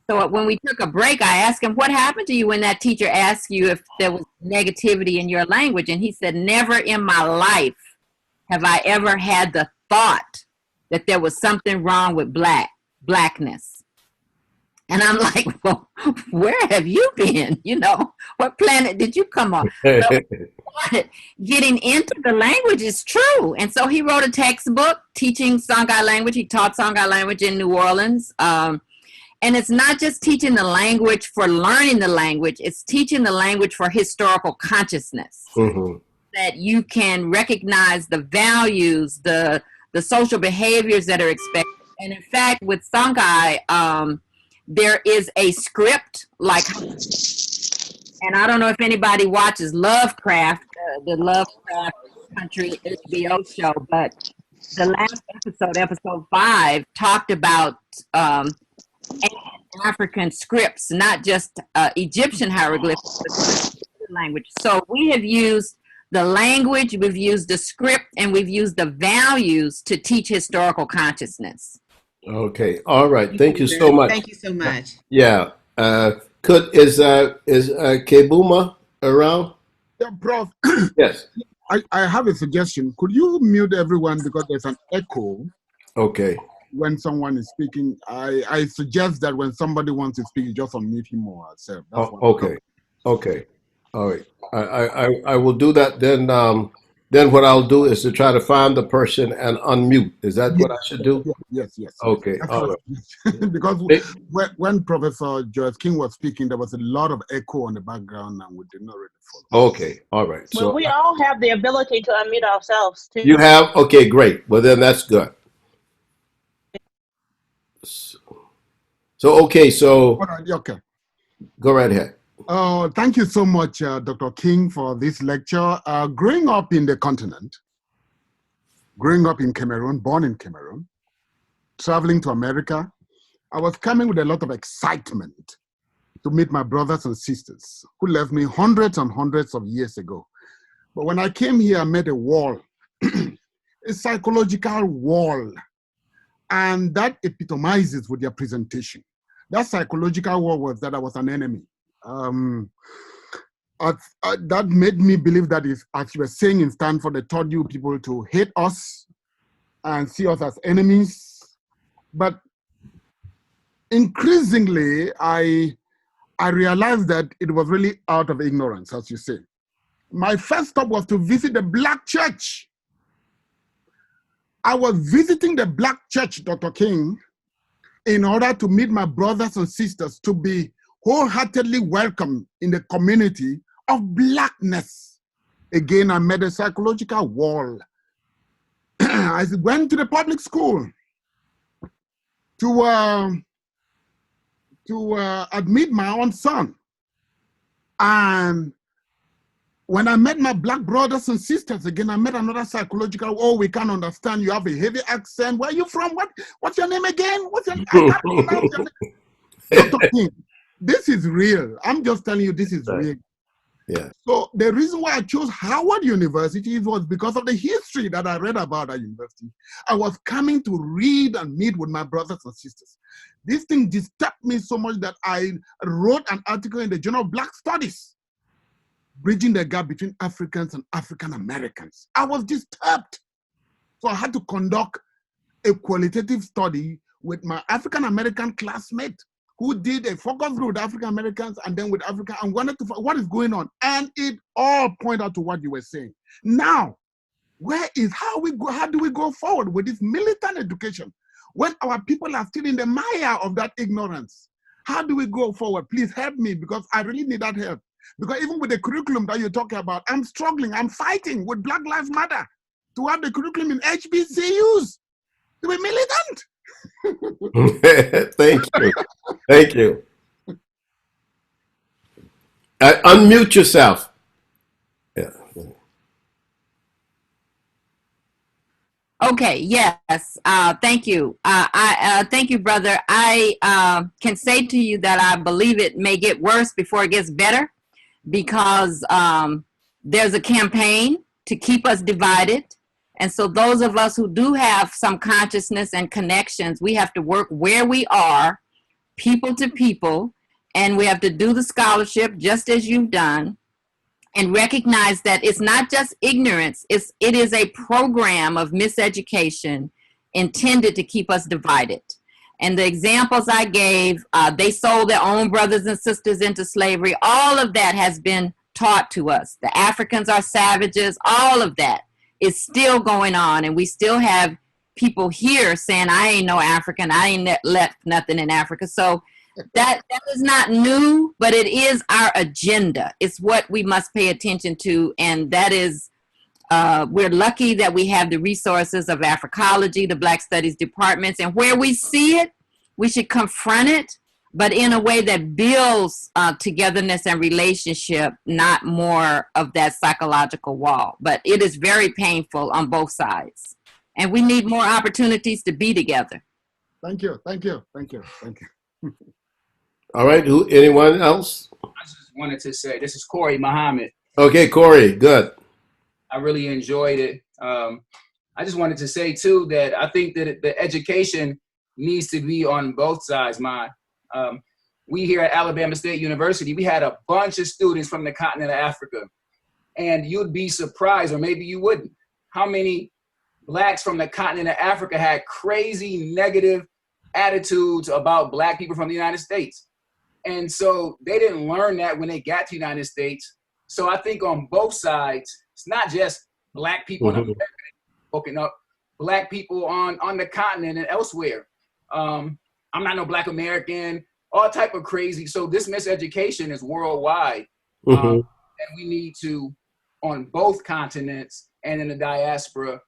S3: So when we took a break, I asked him, what happened to you when that teacher asked you if there was negativity in your language? And he said, never in my life have I ever had the thought that there was something wrong with blackness. And I'm like, well, where have you been? You know, what planet did you come on? So getting into the language is true. And so he wrote a textbook teaching Songhai language. He taught Songhai language in New Orleans. And it's not just teaching the language for learning the language, it's teaching the language for historical consciousness. Mm-hmm. That you can recognize the values, the social behaviors that are expected. And in fact, with Songhai, there is a script, like, and I don't know if anybody watches Lovecraft, the Lovecraft Country HBO show, but the last episode 5, talked about African scripts, not just Egyptian hieroglyphics, but language. So we have used the language, we've used the script, and we've used the values to teach historical consciousness.
S1: Okay. All right. Thank you so much.
S6: Thank you so much.
S1: Yeah. Is Kebuma around?
S2: Yeah, Prof.
S1: Yes.
S2: I have a suggestion. Could you mute everyone because there's an echo?
S1: Okay.
S2: When someone is speaking, I suggest that when somebody wants to speak, you just unmute him or herself.
S1: Okay. Okay. All right. I will do that. Then what I'll do is to try to find the person and unmute. Is that what I should do?
S2: Yes.
S1: Okay. All right.
S2: Because when Professor Joyce King was speaking, there was a lot of echo on the background, and we did not really follow.
S1: Okay. All right.
S7: Well, we all have the ability to unmute ourselves too.
S1: You have? Okay, great. Well, then that's good. So okay.
S2: Okay.
S1: Go right ahead.
S2: Thank you so much, Dr. King, for this lecture. Growing up in the continent, growing up in Cameroon, born in Cameroon, traveling to America, I was coming with a lot of excitement to meet my brothers and sisters who left me hundreds and hundreds of years ago. But when I came here, I met a wall, a psychological wall. And that epitomizes with their presentation. That psychological wall was that I was an enemy. That made me believe that if, as you were saying in Stanford, they taught you people to hate us and see us as enemies. But increasingly, I realized that it was really out of ignorance, as you say. My first stop was to visit the Black church. I was visiting the Black church, Dr. King, in order to meet my brothers and sisters, to be wholeheartedly welcome in the community of Blackness. Again, I met a psychological wall. I went to the public school to admit my own son. And when I met my Black brothers and sisters again, I met another psychological, oh, we can't understand, you have a heavy accent. Where are you from? What's your name again? I can't pronounce your name. Dr. King, this is real. I'm just telling you, this is real.
S1: Yeah.
S2: So the reason why I chose Howard University was because of the history that I read about at university. I was coming to read and meet with my brothers and sisters. This thing disturbed me so much that I wrote an article in the Journal of Black Studies, bridging the gap between Africans and African Americans. I was disturbed. So I had to conduct a qualitative study with my African American classmate who did a focus group with African Americans and then with Africa and wanted to find what is going on. And it all pointed out to what you were saying. Now, how do we go forward with this militant education when our people are still in the mire of that ignorance? How do we go forward? Please help me, because I really need that help. Because even with the curriculum that you're talking about, I'm struggling, I'm fighting with Black Lives Matter to have the curriculum in HBCUs to be militant.
S1: Thank you. Thank you. Unmute yourself. Yeah.
S3: Okay, yes, thank you. Thank you, brother. I can say to you that I believe it may get worse before it gets better, because there's a campaign to keep us divided. And so those of us who do have some consciousness and connections, we have to work where we are, people to people, and we have to do the scholarship just as you've done, and recognize that it's not just ignorance, it is a program of miseducation intended to keep us divided. And the examples I gave, they sold their own brothers and sisters into slavery. All of that has been taught to us. The Africans are savages. All of that is still going on. And we still have people here saying, I ain't no African. I ain't left nothing in Africa. So that is not new, but it is our agenda. It's what we must pay attention to. And that is, we're lucky that we have the resources of Africology, the Black Studies departments, and where we see it, we should confront it, but in a way that builds togetherness and relationship, not more of that psychological wall. But it is very painful on both sides. And we need more opportunities to be together.
S2: Thank you, thank you, thank you, thank you.
S1: All right, anyone else?
S8: I just wanted to say, this is Corey Muhammad.
S1: Okay, Corey, good.
S8: I really enjoyed it. I just wanted to say too that I think that the education needs to be on both sides, we here at Alabama State University, we had a bunch of students from the continent of Africa, and you'd be surprised, or maybe you wouldn't, how many Blacks from the continent of Africa had crazy negative attitudes about Black people from the United States. And so they didn't learn that when they got to the United States. So I think on both sides, it's not just Black people in America spoken up, Black people on the continent and elsewhere. I'm not no Black American, all type of crazy. So this miseducation is worldwide. And we need to, on both continents and in the diaspora,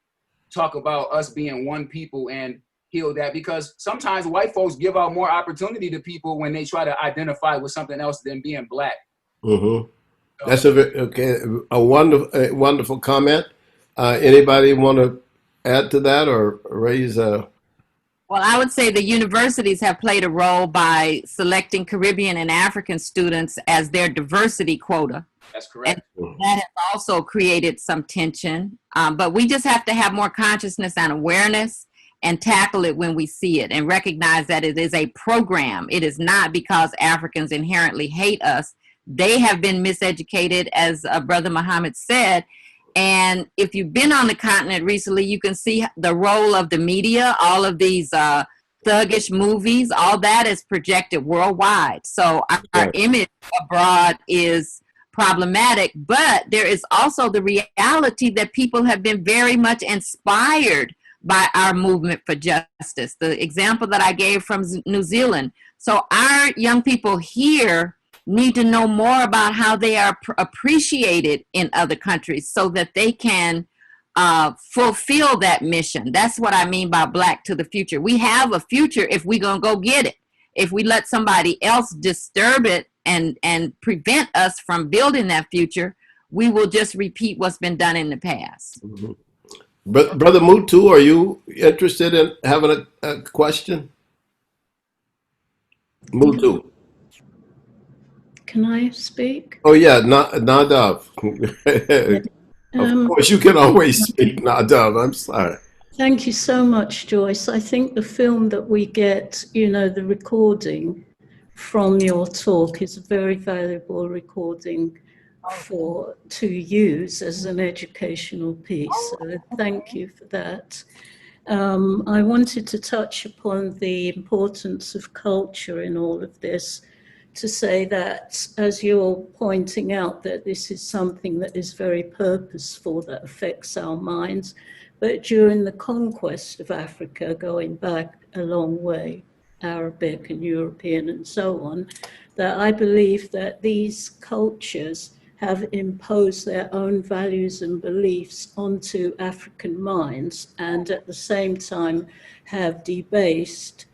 S8: talk about us being one people and heal that, because sometimes white folks give out more opportunity to people when they try to identify with something else than being Black.
S1: That's a wonderful comment. Anybody want to add to that or raise a
S3: Well, I would say the universities have played a role by selecting Caribbean and African students as their diversity quota.
S8: That's correct.
S3: And that has also created some tension. But we just have to have more consciousness and awareness and tackle it when we see it and recognize that it is a program. It is not because Africans inherently hate us. They have been miseducated, as Brother Muhammad said. And if you've been on the continent recently, you can see the role of the media, all of these thuggish movies, all that is projected worldwide. So our image abroad is problematic, but there is also the reality that people have been very much inspired by our movement for justice. The example that I gave from New Zealand. So our young people here need to know more about how they are appreciated in other countries so that they can fulfill that mission. That's what I mean by Black to the future. We have a future if we're going to go get it. If we let somebody else disturb it and prevent us from building that future, we will just repeat what's been done in the past.
S1: Mm-hmm. Brother Mutu, are you interested in having a question? Mutu.
S9: Can I speak?
S1: Oh yeah, Nadav. Of course, you can always speak, Nadav. I'm sorry.
S9: Thank you so much, Joyce. I think the film that we get, the recording from your talk is a very valuable recording to use as an educational piece. So thank you for that. I wanted to touch upon the importance of culture in all of this, to say that, as you're pointing out, that this is something that is very purposeful, that affects our minds. But during the conquest of Africa, going back a long way, Arabic and European and so on, that I believe that these cultures have imposed their own values and beliefs onto African minds, and at the same time have debased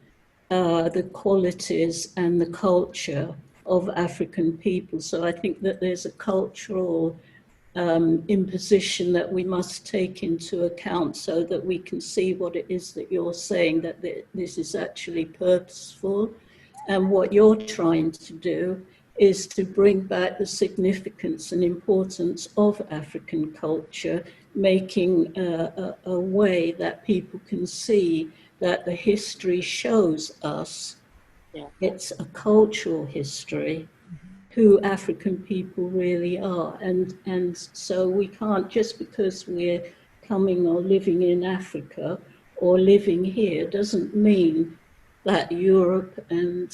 S9: the qualities and the culture of African people. So I think that there's a cultural imposition that we must take into account so that we can see what it is that you're saying, that this is actually purposeful. And what you're trying to do is to bring back the significance and importance of African culture, making a way that people can see that the history shows us, it's a cultural history, who African people really are. And so we can't, just because we're coming or living in Africa or living here, doesn't mean that Europe and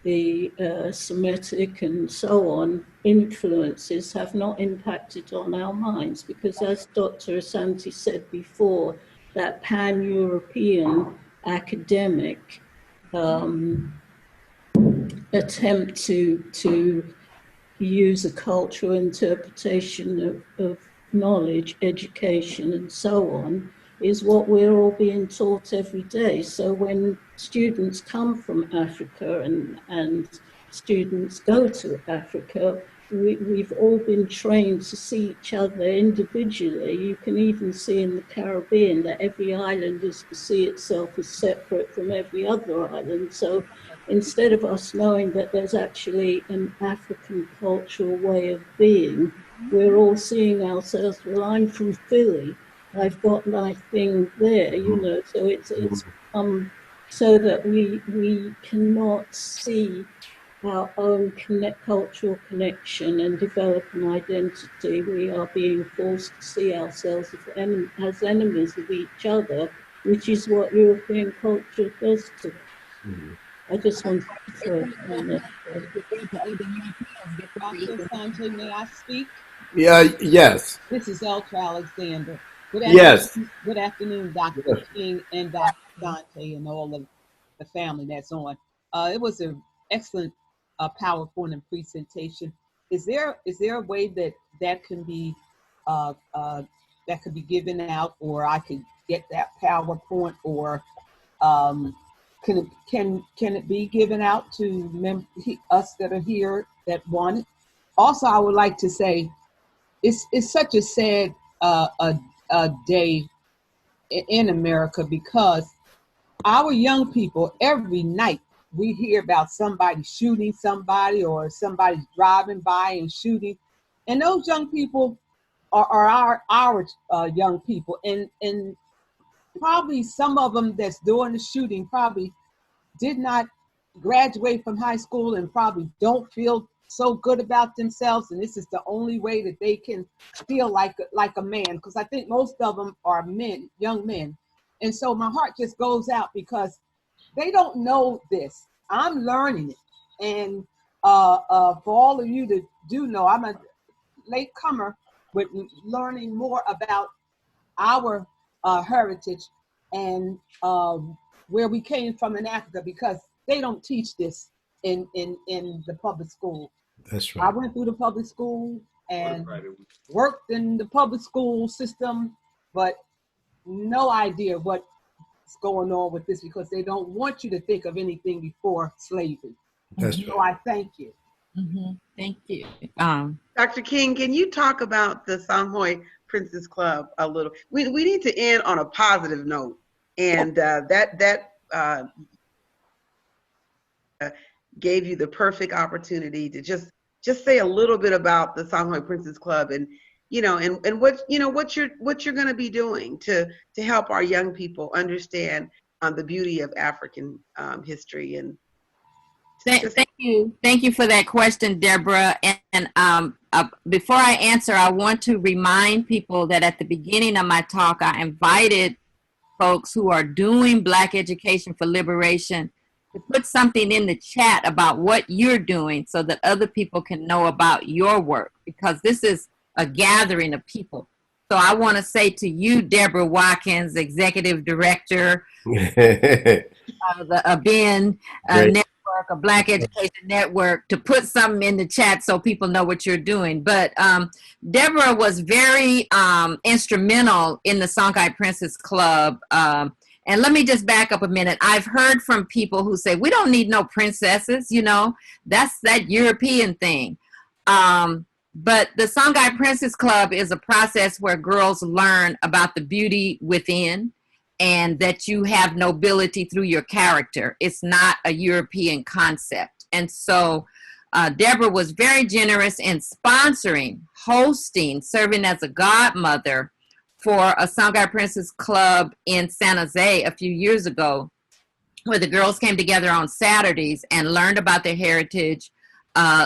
S9: the Semitic and so on influences have not impacted on our minds. Because as Dr. Asante said before, that pan-European academic attempt to use a cultural interpretation of knowledge, education, and so on, is what we're all being taught every day. So when students come from Africa and students go to Africa, we've all been trained to see each other individually. You can even see in the Caribbean that every island is to see itself as separate from every other island. So instead of us knowing that there's actually an African cultural way of being, we're all seeing ourselves, well, I'm from Philly, I've got my thing there, so it's so that we cannot see our own cultural connection and develop an identity. We are being forced to see ourselves as enemies of each other, which is what European culture does to us. I just wanted to throw it on there.
S10: Dr. Asante, may I speak?
S1: Yeah, yes.
S10: This is Eltra Alexander.
S1: Yes.
S10: Good afternoon, Dr. King and Dr. Asante and all of the family that's on. It was an excellent PowerPoint and presentation. Is there a way that can be that could be given out, or I could get that PowerPoint, or can it be given out to us that are here that want it? Also, I would like to say it's such a sad a day in America, because our young people, every night we hear about somebody shooting somebody or somebody driving by and shooting. And those young people are our young people. And probably some of them that's doing the shooting probably did not graduate from high school and probably don't feel so good about themselves, and this is the only way that they can feel like a man, because I think most of them are men, young men. And so my heart just goes out because they don't know this. I'm learning it. And for all of you that do know, I'm a late comer with learning more about our heritage and where we came from in Africa, because they don't teach this in the public school.
S1: That's right.
S10: I went through the public school and worked in the public school system, but no idea what's going on with this, because they don't want you to think of anything before slavery.
S1: That's
S10: So
S1: right.
S10: I thank you.
S3: Thank you.
S11: Dr. King, can you talk about the Sanghoy Princess Club a little? We need to end on a positive note, and that gave you the perfect opportunity to just say a little bit about the Sanghoy Princess Club, and and what you're going to be doing to help our young people understand the beauty of African history. And
S3: Thank you for that question, Deborah. And before I answer, I want to remind people that at the beginning of my talk, I invited folks who are doing Black Education for Liberation to put something in the chat about what you're doing so that other people can know about your work, because this is a gathering of people. So I want to say to you, Deborah Watkins, Executive Director of the ABEN Network, a Black Education Network, to put something in the chat so people know what you're doing. But Deborah was very instrumental in the Sanghoy Princess Club. And let me just back up a minute. I've heard from people who say, we don't need no princesses, that's that European thing. But the Sanghoy Princess Club is a process where girls learn about the beauty within, and that you have nobility through your character. It's not a European concept. And so Deborah was very generous in sponsoring, hosting, serving as a godmother for a Sanghoy Princess Club in San Jose a few years ago, where the girls came together on Saturdays and learned about their heritage,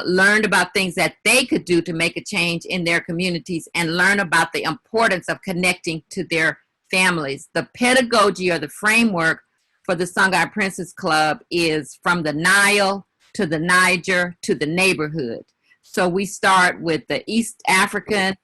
S3: learned about things that they could do to make a change in their communities, and learn about the importance of connecting to their families. The pedagogy or the framework for the Sanghoy Princess Club is from the Nile to the Niger to the neighborhood. So we start with the East African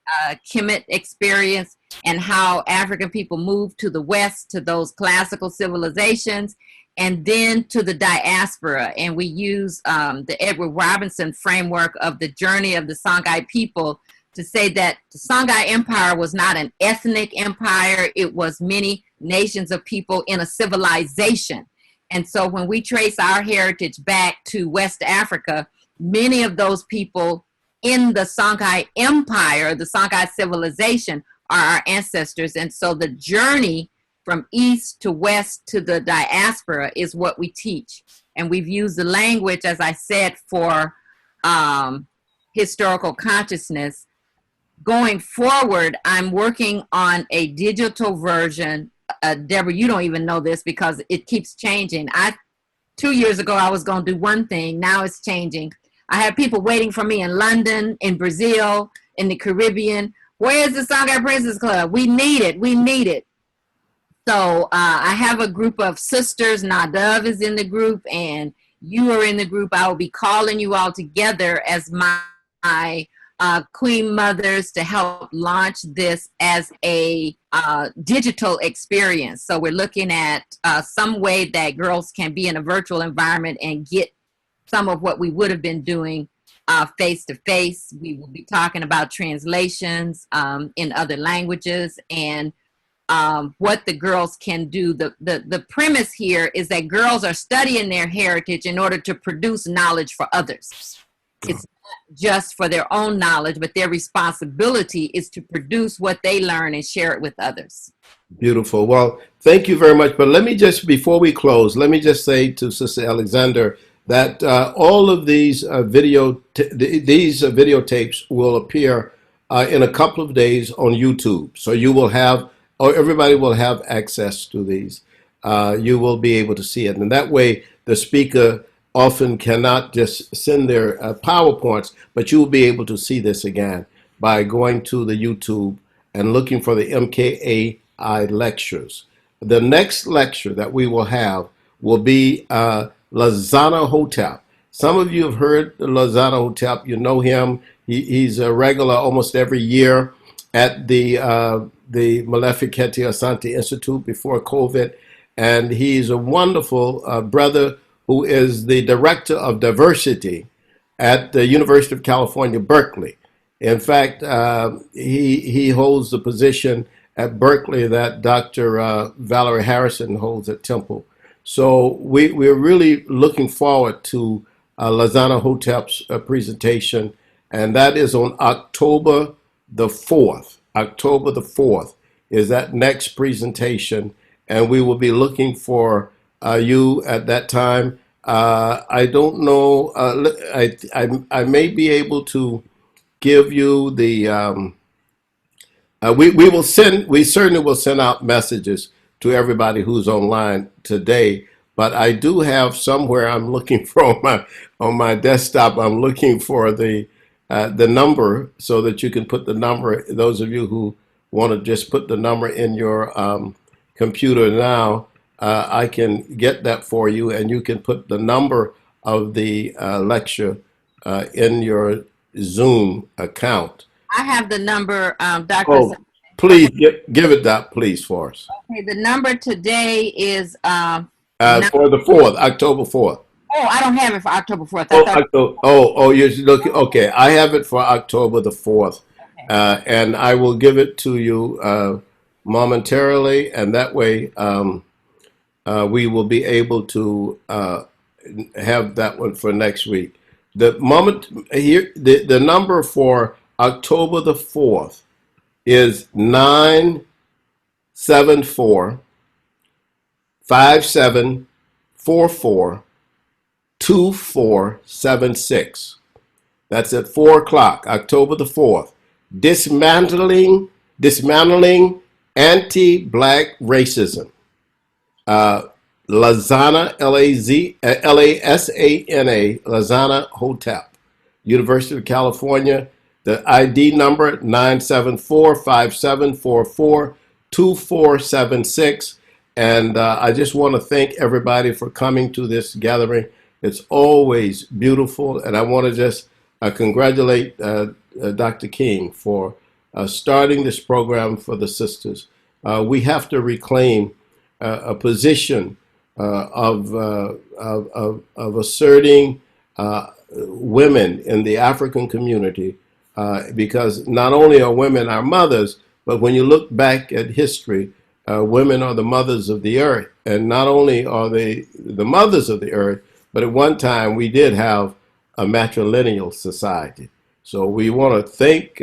S3: Kemet experience and how African people moved to the West, to those classical civilizations, and then to the diaspora. And we use the Edward Robinson framework of the journey of the Sanghoy people to say that the Sanghoy Empire was not an ethnic empire. It was many nations of people in a civilization. And so when we trace our heritage back to West Africa, many of those people in the Sanghoy Empire, the Sanghoy civilization, are our ancestors. And so the journey from East to West to the diaspora is what we teach. And we've used the language, as I said, for historical consciousness. Going forward, I'm working on a digital version. Deborah, you don't even know this because it keeps changing. 2 years ago, I was going to do one thing. Now it's changing. I have people waiting for me in London, in Brazil, in the Caribbean. Where's the Sanghoy Princess Club? We need it. We need it. So I have a group of sisters. Nadav is in the group, and you are in the group. I will be calling you all together as my Queen Mothers to help launch this as a digital experience. So we're looking at some way that girls can be in a virtual environment and get some of what we would have been doing face to face. We will be talking about translations in other languages and what the girls can do. The premise here is that girls are studying their heritage in order to produce knowledge for others. It's just for their own knowledge, but their responsibility is to produce what they learn and share it with others.
S1: Beautiful. Well, thank you very much. But let me just, before we close, let me just say to Sister Alexander that all of these videotapes will appear in a couple of days on YouTube. So you will have, or everybody will have access to these. You will be able to see it. And that way, the speaker often cannot just send their PowerPoints, but you will be able to see this again by going to the YouTube and looking for the MKAI lectures. The next lecture that we will have will be Lazana Hotep. Some of you have heard Lazana Hotep. You know him. He's a regular almost every year at the Molefi, Kete, Asante Institute before COVID. And he's a wonderful brother who is the director of diversity at the University of California, Berkeley. In fact, he holds the position at Berkeley that Dr. Valerie Harrison holds at Temple. So we're really looking forward to Lazana Hotep's presentation, and that is on October the 4th. October the 4th is that next presentation, and we will be looking for you at that time. I don't know, I may be able to give you the, we certainly will send out messages to everybody who's online today, but I do have somewhere I'm looking for on my desktop, I'm looking for the number so that you can put the number, those of you who want to just put the number in your computer now, I can get that for you, and you can put the number of the lecture in your Zoom account.
S3: I have the number, Dr.
S1: Oh, please give it that, please, for us.
S3: Okay, the number today is
S1: for the 4th, October 4th.
S3: Oh, I don't have it for October 4th.
S1: You're looking. Okay, I have it for October the 4th, okay. And I will give it to you momentarily, and that way we will be able to have that one for next week. The number for October the 4th is 974-5744-2476. That's at 4 o'clock, October the 4th. Dismantling anti-black racism. Lazana, Lasana, Lazana Hotep, University of California. The ID number 974-5744-2476. And I just want to thank everybody for coming to this gathering. It's always beautiful. And I want to just congratulate Dr. King for starting this program for the sisters. We have to reclaim a position of asserting women in the African community, because not only are women our mothers, but when you look back at history, women are the mothers of the earth. And not only are they the mothers of the earth, but at one time we did have a matrilineal society. So we want to thank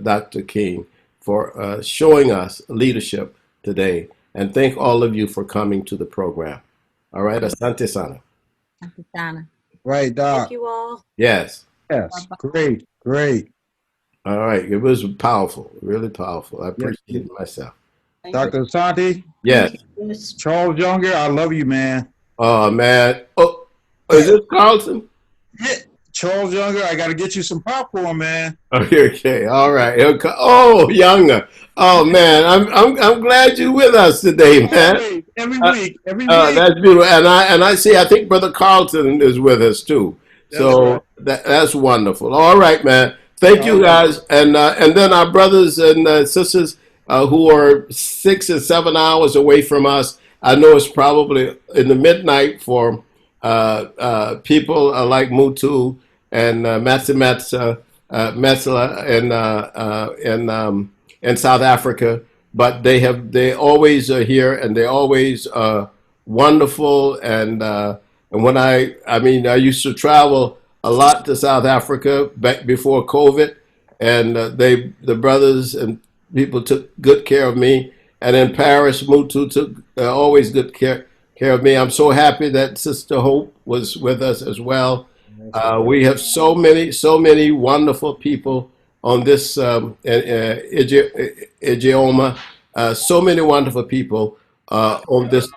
S1: Dr. King for showing us leadership today. And thank all of you for coming to the program. All right, Asante Sana.
S3: Asante Sana.
S12: Right, Doc.
S9: Thank you all.
S1: Yes.
S12: Yes, great, great.
S1: All right, it was powerful, really powerful. I appreciate it myself.
S12: Dr. Asante?
S1: Yes.
S12: Charles Younger, I love you, man.
S1: Oh, man. Oh, is this Carlton?
S12: Yeah. Charles Younger, I got to get you some popcorn, man.
S1: Okay, all right. Oh, Younger. Oh, man, I'm glad you're with us today, man.
S12: Every week.
S1: That's beautiful. And I see, I think Brother Carlton is with us too. So that's wonderful. All right, man. Thank you, guys. And then our brothers and sisters who are 6 and 7 hours away from us. I know it's probably in the midnight for people like Mutu and Metzla in South Africa, but they always are here, and they always wonderful. And when I used to travel a lot to South Africa back before COVID, and the brothers and people took good care of me. And in Paris, Mutu took always good care of me. I'm so happy that Sister Hope was with us as well. We have so many wonderful people on this idioma. So many wonderful people on this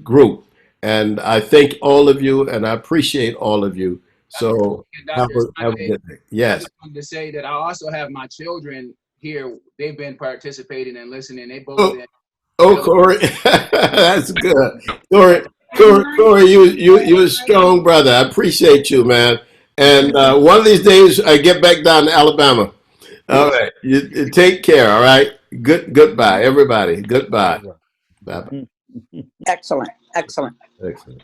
S1: group. And I thank all of you, and I appreciate all of you. So have
S8: Dr.
S1: a good day. Yes.
S8: I just wanted to say that I also have my children here. They've been participating and listening. They both been.
S1: Oh, Corey, that's good. Corey, you're a strong brother. I appreciate you, man. And one of these days, I get back down to Alabama. All right, you take care. All right, goodbye, everybody. Goodbye. Bye bye.
S13: Excellent.
S1: Excellent.
S13: Excellent.